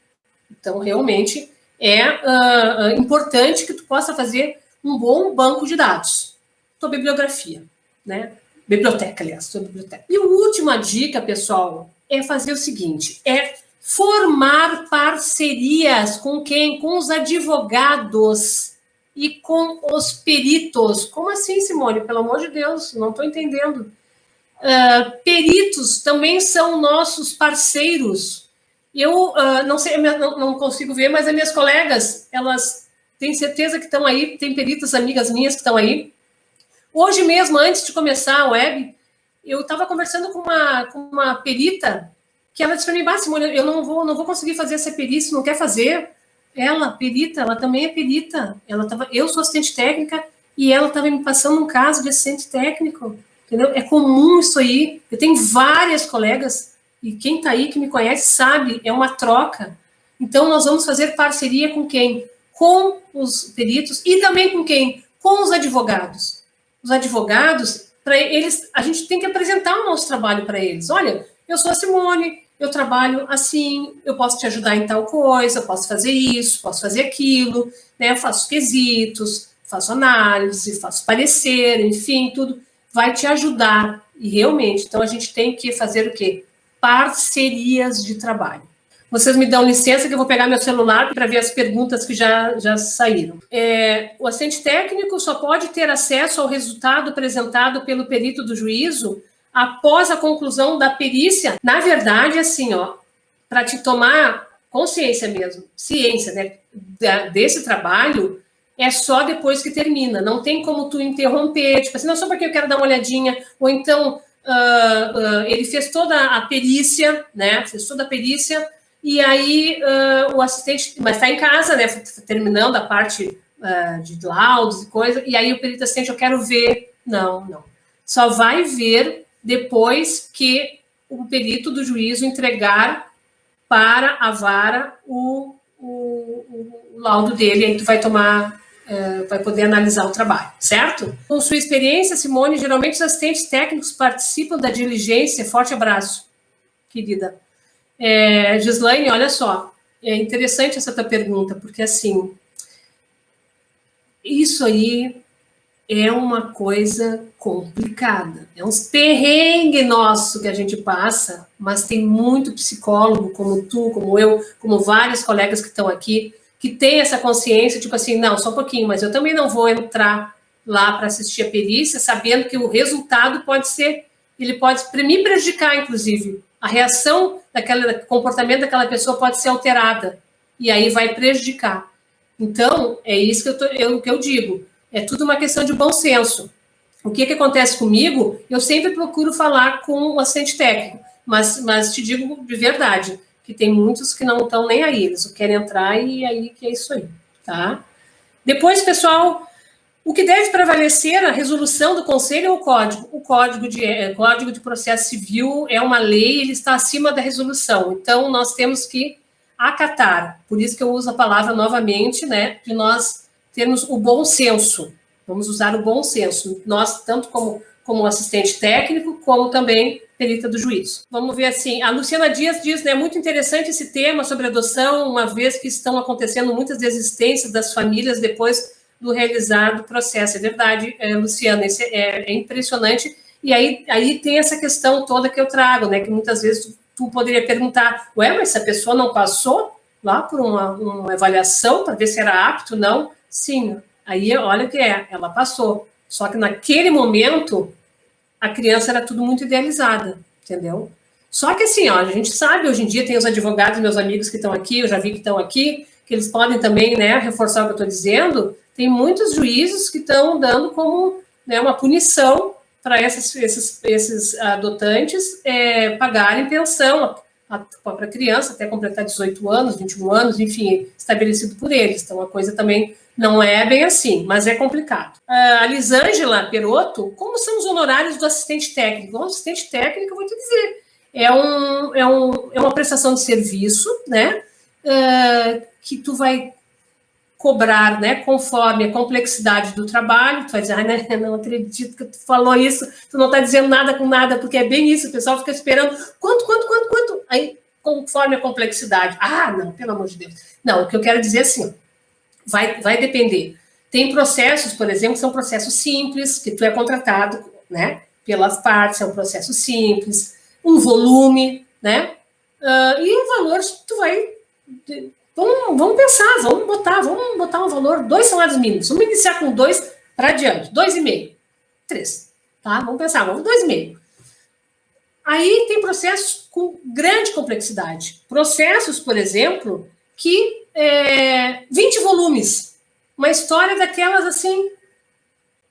Então, realmente, é importante que tu possa fazer um bom banco de dados. Tua bibliografia, né? Biblioteca, aliás, tua biblioteca. E a última dica, pessoal, é fazer o seguinte, é formar parcerias com quem? Com os advogados e com os peritos. Como assim, Simone? Pelo amor de Deus, não estou entendendo. Peritos também são nossos parceiros. Eu não sei, não consigo ver, mas as minhas colegas, elas têm certeza que estão aí, tem peritas amigas minhas que estão aí. Hoje mesmo, antes de começar a web, eu estava conversando com uma perita que ela disse para mim, Simone, eu não vou conseguir fazer essa perícia, não quer fazer. Ela, perita, ela também é perita. Eu sou assistente técnica e ela estava me passando um caso de assistente técnico. Entendeu? É comum isso aí. Eu tenho várias colegas, e quem está aí que me conhece sabe, é uma troca. Então, nós vamos fazer parceria com quem? Com os peritos e também com quem? Com os advogados. Os advogados, para eles, a gente tem que apresentar o nosso trabalho para eles. Olha, eu sou a Simone, eu trabalho assim, eu posso te ajudar em tal coisa, eu posso fazer isso, posso fazer aquilo, né? Eu faço quesitos, faço análise, faço parecer, enfim, tudo vai te ajudar. E realmente, então a gente tem que fazer o quê? Parcerias de trabalho. Vocês me dão licença que eu vou pegar meu celular para ver as perguntas que já saíram. O assistente técnico só pode ter acesso ao resultado apresentado pelo perito do juízo após a conclusão da perícia. Na verdade, assim, para te tomar consciência mesmo, ciência, né, desse trabalho, é só depois que termina. Não tem como tu interromper, tipo assim, não, só porque eu quero dar uma olhadinha, ou então ele fez toda a perícia, né, e aí o assistente, mas está em casa, né, terminando a parte de laudos e coisa, e aí o perito assistente, eu quero ver. Não. Só vai ver depois que o perito do juízo entregar para a vara o laudo dele, aí tu vai tomar, vai poder analisar o trabalho, certo? Com sua experiência, Simone, geralmente os assistentes técnicos participam da diligência. Forte abraço, querida. Gislaine, olha só, é interessante essa tua pergunta, porque assim, isso aí é uma coisa complicada, é uns perrengue nosso que a gente passa, mas tem muito psicólogo, como tu, como eu, como vários colegas que estão aqui, que tem essa consciência, tipo assim, não, só um pouquinho, mas eu também não vou entrar lá para assistir a perícia, sabendo que o resultado ele pode me prejudicar, inclusive. A reação o comportamento daquela pessoa pode ser alterada, e aí vai prejudicar. Então, é isso que eu digo. É tudo uma questão de bom senso. O que acontece comigo, eu sempre procuro falar com o assistente técnico, mas te digo de verdade, que tem muitos que não estão nem aí, eles querem entrar e aí que é isso aí, tá? Depois, pessoal, o que deve prevalecer a resolução do conselho é o código. O Código de Processo Civil é uma lei, ele está acima da resolução. Então, nós temos que acatar. Por isso que eu uso a palavra novamente, né? De nós termos o bom senso. Vamos usar o bom senso. Nós, tanto como assistente técnico, como também perita do juízo. Vamos ver assim, a Luciana Dias diz, né, muito interessante esse tema sobre adoção, uma vez que estão acontecendo muitas desistências das famílias depois do realizado processo. É verdade, Luciana, é impressionante. E aí tem essa questão toda que eu trago, né, que muitas vezes tu poderia perguntar, ué, mas se a pessoa não passou lá por uma avaliação para ver se era apto, não? Sim, aí olha o que ela passou. Só que naquele momento, a criança era tudo muito idealizada, entendeu? Só que assim, ó, a gente sabe, hoje em dia tem os advogados, meus amigos que estão aqui, eu já vi que estão aqui, que eles podem também, né, reforçar o que eu estou dizendo, tem muitos juízes que estão dando como, né, uma punição para esses adotantes pagarem pensão para a criança até completar 18 anos, 21 anos, enfim, estabelecido por eles. Então, a coisa também não é bem assim, mas é complicado. A Lisângela Perotto, como são os honorários do assistente técnico? O assistente técnico, eu vou te dizer, é uma prestação de serviço, né, que tu vai cobrar, né, conforme a complexidade do trabalho. Tu vai dizer, né, não acredito que tu falou isso, tu não está dizendo nada com nada, porque é bem isso, o pessoal fica esperando, quanto? Aí, conforme a complexidade. Ah, não, pelo amor de Deus. Não, o que eu quero dizer é assim, vai depender. Tem processos, por exemplo, que são processos simples, que tu é contratado, né, pelas partes, é um processo simples, um volume, né, e o valor tu vai... Vamos pensar, vamos botar um valor, 2 salários mínimos. Vamos iniciar com 2 para adiante, 2,5, 3, tá? Vamos pensar, vamos 2,5. Aí tem processos com grande complexidade. Processos, por exemplo, que 20 volumes. Uma história daquelas, assim,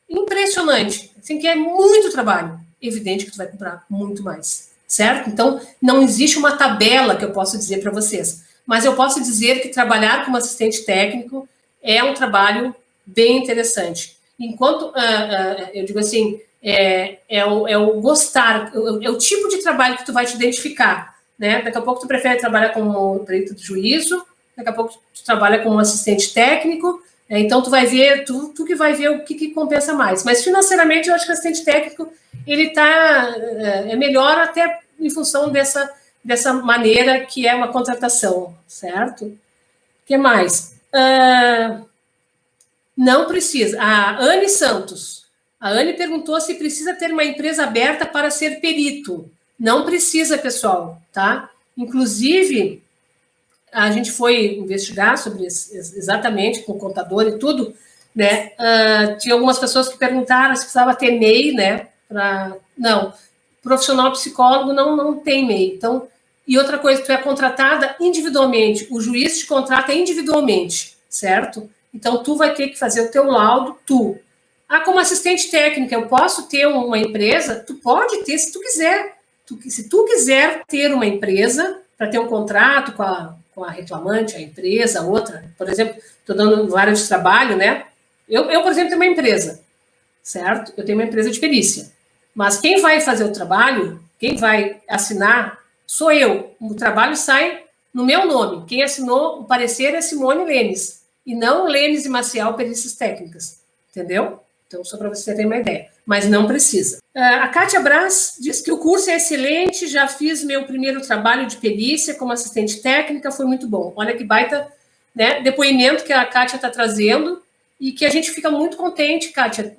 impressionante. Assim, que é muito trabalho. Evidente que tu vai comprar muito mais, certo? Então, não existe uma tabela que eu possa dizer para vocês. Mas eu posso dizer que trabalhar como assistente técnico é um trabalho bem interessante. Enquanto, eu digo assim, é o gostar, é o tipo de trabalho que tu vai te identificar, né? Daqui a pouco tu prefere trabalhar como perito de juízo, daqui a pouco tu trabalha como assistente técnico, então tu vai ver, tu que vai ver o que compensa mais. Mas financeiramente eu acho que o assistente técnico, ele é melhor até em função dessa maneira que é uma contratação, certo? O que mais? Não precisa. A Anne Santos. A Anne perguntou se precisa ter uma empresa aberta para ser perito. Não precisa, pessoal, tá? Inclusive, a gente foi investigar sobre isso, exatamente, com o contador e tudo, né? Tinha algumas pessoas que perguntaram se precisava ter MEI, né? Não, profissional psicólogo não tem MEI. Então, e outra coisa, tu é contratada individualmente, o juiz te contrata individualmente, certo? Então, tu vai ter que fazer o teu laudo, tu. Como assistente técnica, eu posso ter uma empresa? Tu pode ter, se tu quiser. Se tu quiser ter uma empresa, para ter um contrato com a reclamante, a empresa, a outra, por exemplo, estou dando várias de trabalho, né? Eu, por exemplo, tenho uma empresa, certo? Eu tenho uma empresa de perícia. Mas quem vai fazer o trabalho, quem vai assinar, sou eu. O trabalho sai no meu nome. Quem assinou o parecer é Simone Lênis, e não Lênis e Maciel Perícias Técnicas. Entendeu? Então, só para você ter uma ideia. Mas não precisa. A Kátia Braz diz que o curso é excelente, já fiz meu primeiro trabalho de perícia como assistente técnica, foi muito bom. Olha que baita, né, depoimento que a Kátia está trazendo, e que a gente fica muito contente, Kátia,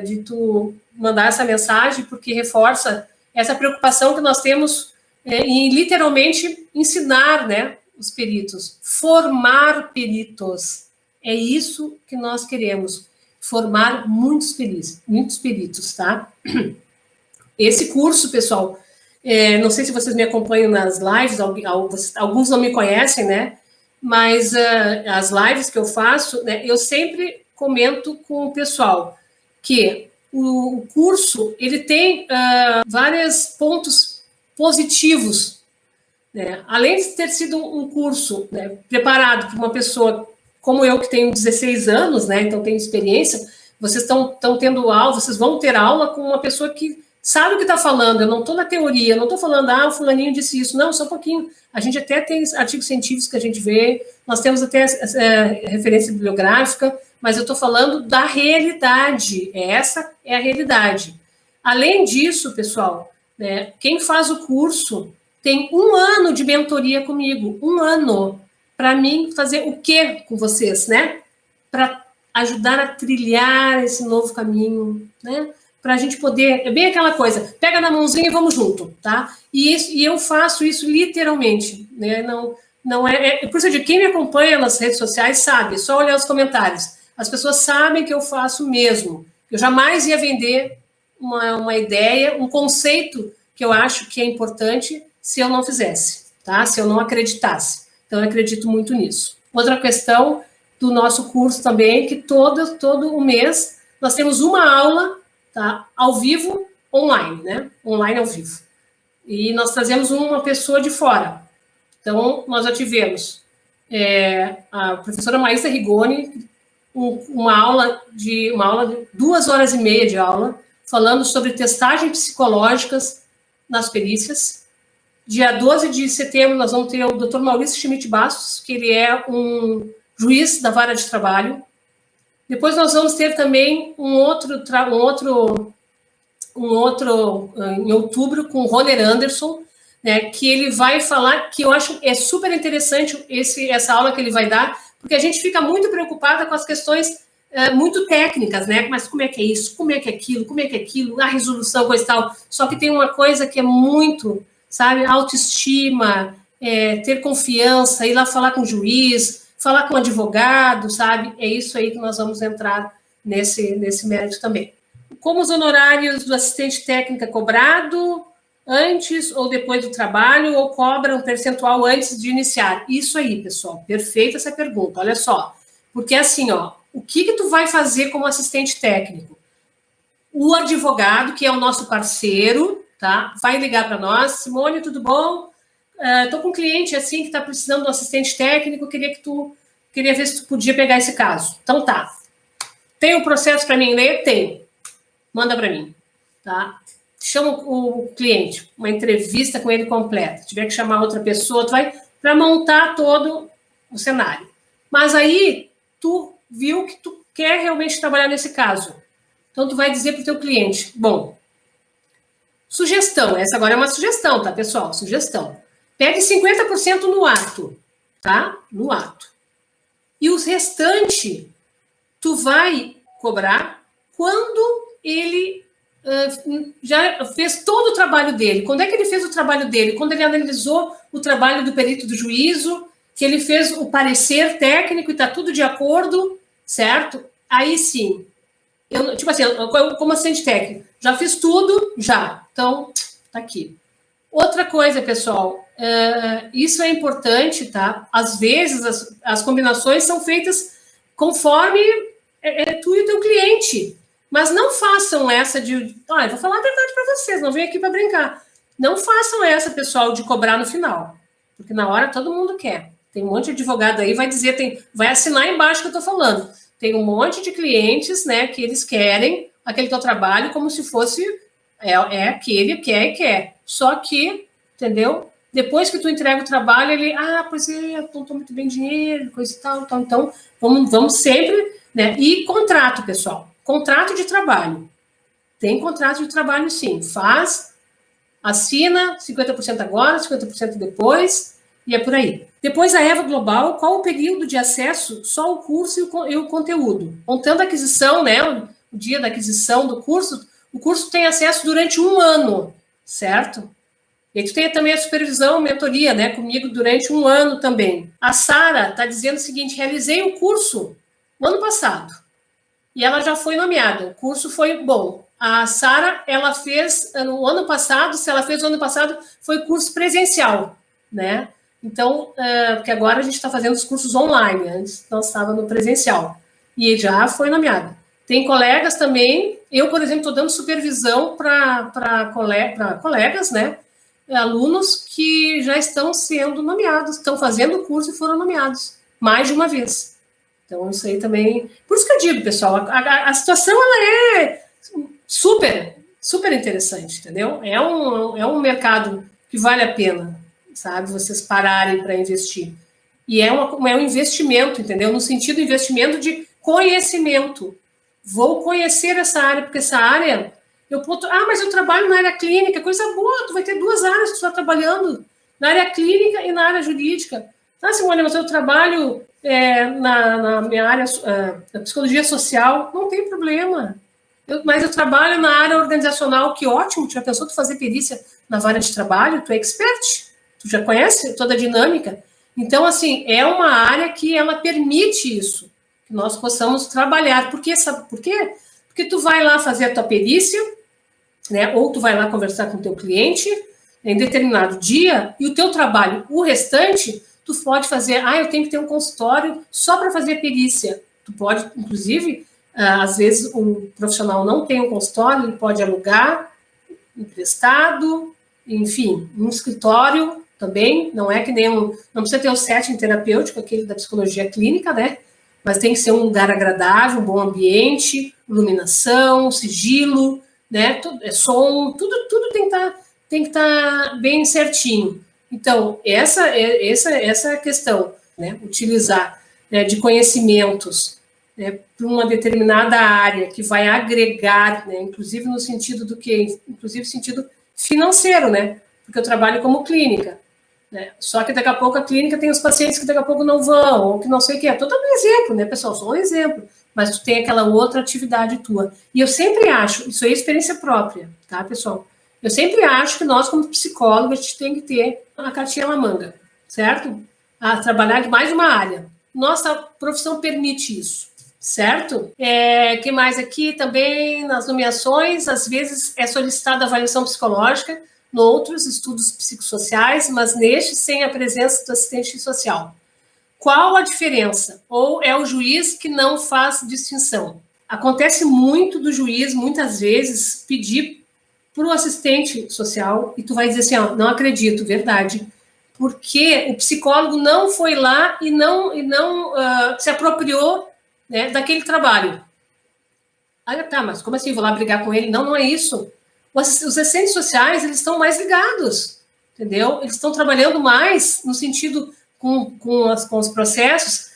de tu mandar essa mensagem, porque reforça essa preocupação que nós temos em literalmente ensinar, né, os peritos, formar peritos. É isso que nós queremos, formar muitos peritos, tá? Esse curso, pessoal, não sei se vocês me acompanham nas lives, alguns não me conhecem, né? Mas as lives que eu faço, né, eu sempre comento com o pessoal que o curso, ele tem vários pontos positivos, né? Além de ter sido um curso, né, preparado por uma pessoa como eu, que tenho 16 anos, né, então tenho experiência, vocês estão tendo aula, vocês vão ter aula com uma pessoa que sabe o que está falando. Eu não estou na teoria, eu não estou falando, o fulaninho disse isso. Não, só um pouquinho. A gente até tem artigos científicos que a gente vê, nós temos até referência bibliográfica, mas eu estou falando da realidade. Essa é a realidade. Além disso, pessoal, né, quem faz o curso tem 1 ano de mentoria comigo, 1 ano, para mim fazer o quê com vocês, né? Para ajudar a trilhar esse novo caminho, né? para a gente poder, é bem aquela coisa, pega na mãozinha e vamos junto, tá? E eu faço isso literalmente, né? Não por isso eu digo, quem me acompanha nas redes sociais sabe, é só olhar os comentários. As pessoas sabem que eu faço mesmo. Eu jamais ia vender uma ideia, um conceito que eu acho que é importante se eu não fizesse, tá? Se eu não acreditasse. Então, eu acredito muito nisso. Outra questão do nosso curso também, que todo o mês nós temos uma aula, tá? Ao vivo, online, né? Online ao vivo. E nós trazemos uma pessoa de fora. Então, nós já tivemos a professora Maísa Rigoni, uma aula de 2h30 de aula, falando sobre testagens psicológicas nas perícias. Dia 12 de setembro, nós vamos ter o Dr. Maurício Schmidt Bastos, que ele é um juiz da vara de trabalho. Depois nós vamos ter também um outro em outubro, com o Roner Anderson, né, que ele vai falar, que eu acho super interessante essa aula que ele vai dar, porque a gente fica muito preocupada com as questões muito técnicas, né? Mas como é que é isso? Como é que é aquilo? A resolução, coisa e tal. Só que tem uma coisa que é muito, sabe, autoestima, ter confiança, ir lá falar com o juiz, falar com o advogado, sabe? É isso aí que nós vamos entrar nesse mérito também. Como os honorários do assistente técnico é cobrado antes ou depois do trabalho, ou cobra um percentual antes de iniciar? Isso aí, pessoal, perfeita essa pergunta, olha só. Porque assim, ó, o que tu vai fazer como assistente técnico? O advogado, que é o nosso parceiro, tá? Vai ligar para nós, Simone, tudo bom? Estou com um cliente assim que está precisando de um assistente técnico, queria ver se tu podia pegar esse caso. Então tá. Tem o processo para mim ler? Tem. Manda para mim, tá? Chama o cliente, uma entrevista com ele completa. Se tiver que chamar outra pessoa, tu vai para montar todo o cenário. Mas aí tu viu que tu quer realmente trabalhar nesse caso. Então tu vai dizer para o teu cliente, bom, sugestão, essa agora é uma sugestão, tá, pessoal? Sugestão. Pegue 50% no ato, tá? No ato. E os restantes tu vai cobrar quando ele já fez todo o trabalho dele. Quando é que ele fez o trabalho dele? Quando ele analisou o trabalho do perito do juízo, que ele fez o parecer técnico e está tudo de acordo, certo? Aí sim. Eu, tipo assim, como assistente técnico, já fiz tudo, já. Então, tá aqui. Outra coisa, pessoal, isso é importante, tá? Às vezes, as combinações são feitas conforme tu e o teu cliente. Mas não façam essa de... Olha, vou falar a verdade para vocês, não venho aqui para brincar. Não façam essa, pessoal, de cobrar no final. Porque na hora todo mundo quer. Tem um monte de advogado aí, vai dizer, vai assinar embaixo que eu estou falando. Tem um monte de clientes, né, que eles querem aquele teu trabalho como se fosse aquele quer. Só que, entendeu? Depois que tu entrega o trabalho, ele, pois é, eu estou muito bem dinheiro, coisa e tal. Então, vamos sempre, né? E contrato, pessoal. Contrato de trabalho. Tem contrato de trabalho, sim. Assina, 50% agora, 50% depois, e é por aí. Depois a EVA Global, qual o período de acesso? Só o curso e o conteúdo. Contando a aquisição, né? O dia da aquisição do curso, o curso tem acesso durante 1 ano, certo? E aí tu tem também a supervisão, mentoria, né? Comigo durante 1 ano também. A Sara está dizendo o seguinte, realizei o curso no ano passado. E ela já foi nomeada. O curso foi bom. A Sara, ela fez no ano passado, se ela fez no ano passado, foi curso presencial, né? Então, porque agora a gente está fazendo os cursos online, antes nós estava no presencial. E já foi nomeada. Tem colegas também, eu, por exemplo, estou dando supervisão para colegas, né? Alunos que já estão sendo nomeados, estão fazendo o curso e foram nomeados mais de uma vez. Então, isso aí também... Por isso que eu digo, pessoal, a situação, ela é super, super interessante, entendeu? É um mercado que vale a pena, sabe? Vocês pararem para investir. E é um investimento, entendeu? No sentido de investimento de conhecimento. Vou conhecer essa área, porque essa área... mas eu trabalho na área clínica, coisa boa, tu vai ter 2 áreas que tu está trabalhando, na área clínica e na área jurídica. Ah, Simone, mas eu trabalho na minha área da psicologia social, não tem problema. Mas eu trabalho na área organizacional, que ótimo, tu já pensou tu fazer perícia na vara de trabalho? Tu é expert, tu já conhece toda a dinâmica. Então, assim, é uma área que ela permite isso, que nós possamos trabalhar. Sabe por quê? Porque tu vai lá fazer a tua perícia, né? Ou tu vai lá conversar com o teu cliente em determinado dia, e o teu trabalho, o restante, tu pode fazer, eu tenho que ter um consultório só para fazer a perícia. Tu pode, inclusive, às vezes o profissional não tem um consultório, ele pode alugar, emprestado, enfim, um escritório também, não é que nem não precisa ter o setting terapêutico, aquele da psicologia clínica, né? Mas tem que ser um lugar agradável, um bom ambiente, iluminação, sigilo, né? Som, tudo tem que estar bem certinho. Então, essa questão, né? Utilizar, né, de conhecimentos, né, para uma determinada área que vai agregar, né, inclusive no sentido do quê? Inclusive sentido financeiro, né? Porque eu trabalho como clínica, né? Só que daqui a pouco a clínica tem os pacientes que daqui a pouco não vão, ou que não sei o quê. É todo um exemplo, né, pessoal? Só um exemplo. Mas tu tem aquela outra atividade tua. E eu sempre acho, isso aí é experiência própria, tá, pessoal? Eu sempre acho que nós, como psicólogos, a gente tem que ter uma cartinha na manga, certo? A trabalhar de mais uma área. Nossa profissão permite isso, certo? Que mais aqui também, nas nomeações, às vezes é solicitada avaliação psicológica, noutros estudos psicossociais, mas neste sem a presença do assistente social. Qual a diferença? Ou é o juiz que não faz distinção? Acontece muito do juiz, muitas vezes, pedir para o assistente social, e tu vai dizer assim, não acredito, verdade, porque o psicólogo não foi lá e não se apropriou, né, daquele trabalho. Tá, mas como assim, vou lá brigar com ele? Não é isso. Os assistentes sociais, eles estão mais ligados, entendeu? Eles estão trabalhando mais no sentido com os processos.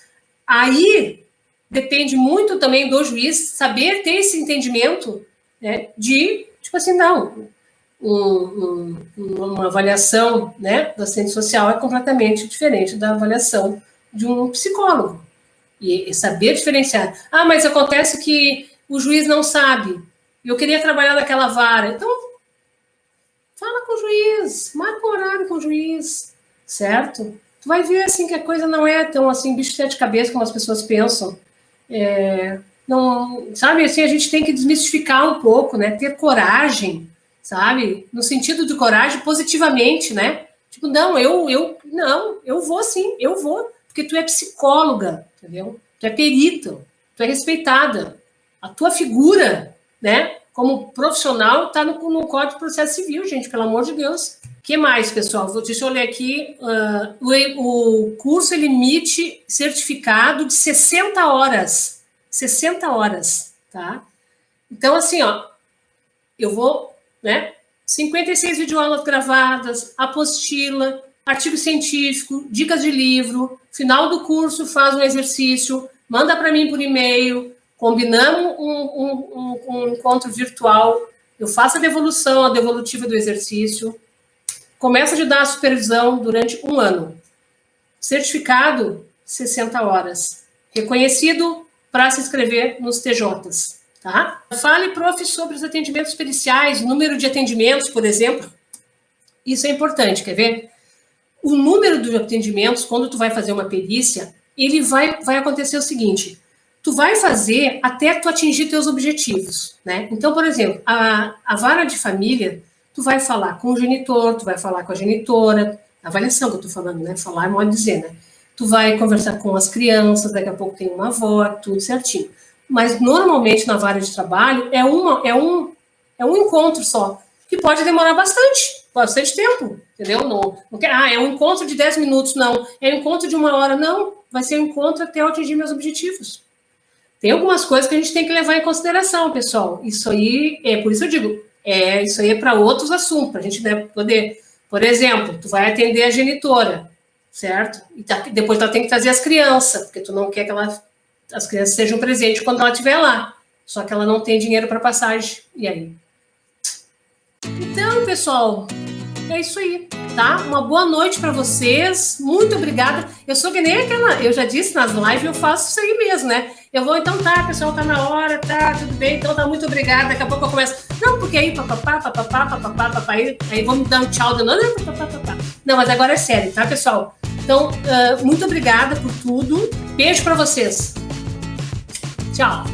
Aí depende muito também do juiz saber ter esse entendimento, né, de, tipo assim, não, uma avaliação, né, do assistente social é completamente diferente da avaliação de um psicólogo. E saber diferenciar. Mas acontece que o juiz não sabe. Eu queria trabalhar naquela vara. Então, fala com o juiz, marca um horário com o juiz, certo? Tu vai ver, assim, que a coisa não é tão, assim, bicho de sete cabeças como as pessoas pensam. Não, sabe, assim, a gente tem que desmistificar um pouco, né? Ter coragem, sabe? No sentido de coragem positivamente, né? Tipo, não, eu vou sim, eu vou, porque tu é psicóloga, entendeu? Tu é perita, tu é respeitada. A tua figura, né, como profissional, está no Código de Processo Civil, gente, pelo amor de Deus. O que mais, pessoal? Deixa eu ler aqui. O curso limite certificado de 60 horas. 60 horas, tá? Então, assim, eu vou, né, 56 videoaulas gravadas, apostila, artigo científico, dicas de livro, final do curso faz um exercício, manda para mim por e-mail, combinamos um encontro virtual, eu faço a devolutiva do exercício, começo a ajudar a supervisão durante 1 ano. Certificado, 60 horas. Reconhecido para se inscrever nos TJs, tá? Fale, prof, sobre os atendimentos periciais, número de atendimentos, por exemplo. Isso é importante, quer ver? O número de atendimentos, quando tu vai fazer uma perícia, ele vai acontecer o seguinte: tu vai fazer até tu atingir teus objetivos, né? Então, por exemplo, a vara de família, tu vai falar com o genitor, tu vai falar com a genitora, a avaliação que eu tô falando, né? Falar é modo de dizer, né? Tu vai conversar com as crianças, daqui a pouco tem uma avó, tudo certinho. Mas, normalmente, na vara de trabalho, é um encontro só, que pode demorar bastante tempo, entendeu? Não, é um encontro de 10 minutos, não. É um encontro de 1 hora, não. Vai ser um encontro até eu atingir meus objetivos. Tem algumas coisas que a gente tem que levar em consideração, pessoal. Isso aí, por isso eu digo, isso aí é para outros assuntos, para a gente, né, poder... Por exemplo, tu vai atender a genitora, certo? E depois ela tem que trazer as crianças, porque tu não quer que as crianças sejam presentes quando ela estiver lá. Só que ela não tem dinheiro para passagem. E aí? Então, pessoal, é isso aí, tá? Uma boa noite para vocês. Muito obrigada. Eu sou que nem aquela... Eu já disse nas lives, eu faço isso aí mesmo, né? Eu vou, então tá, pessoal, tá na hora, tá, tudo bem, então tá, muito obrigada. Daqui a pouco eu começo, não, porque aí, papapá, aí vamos dar um tchau de novo, papapá. Não, mas agora é sério, tá, pessoal? Então, muito obrigada por tudo. Beijo pra vocês. Tchau.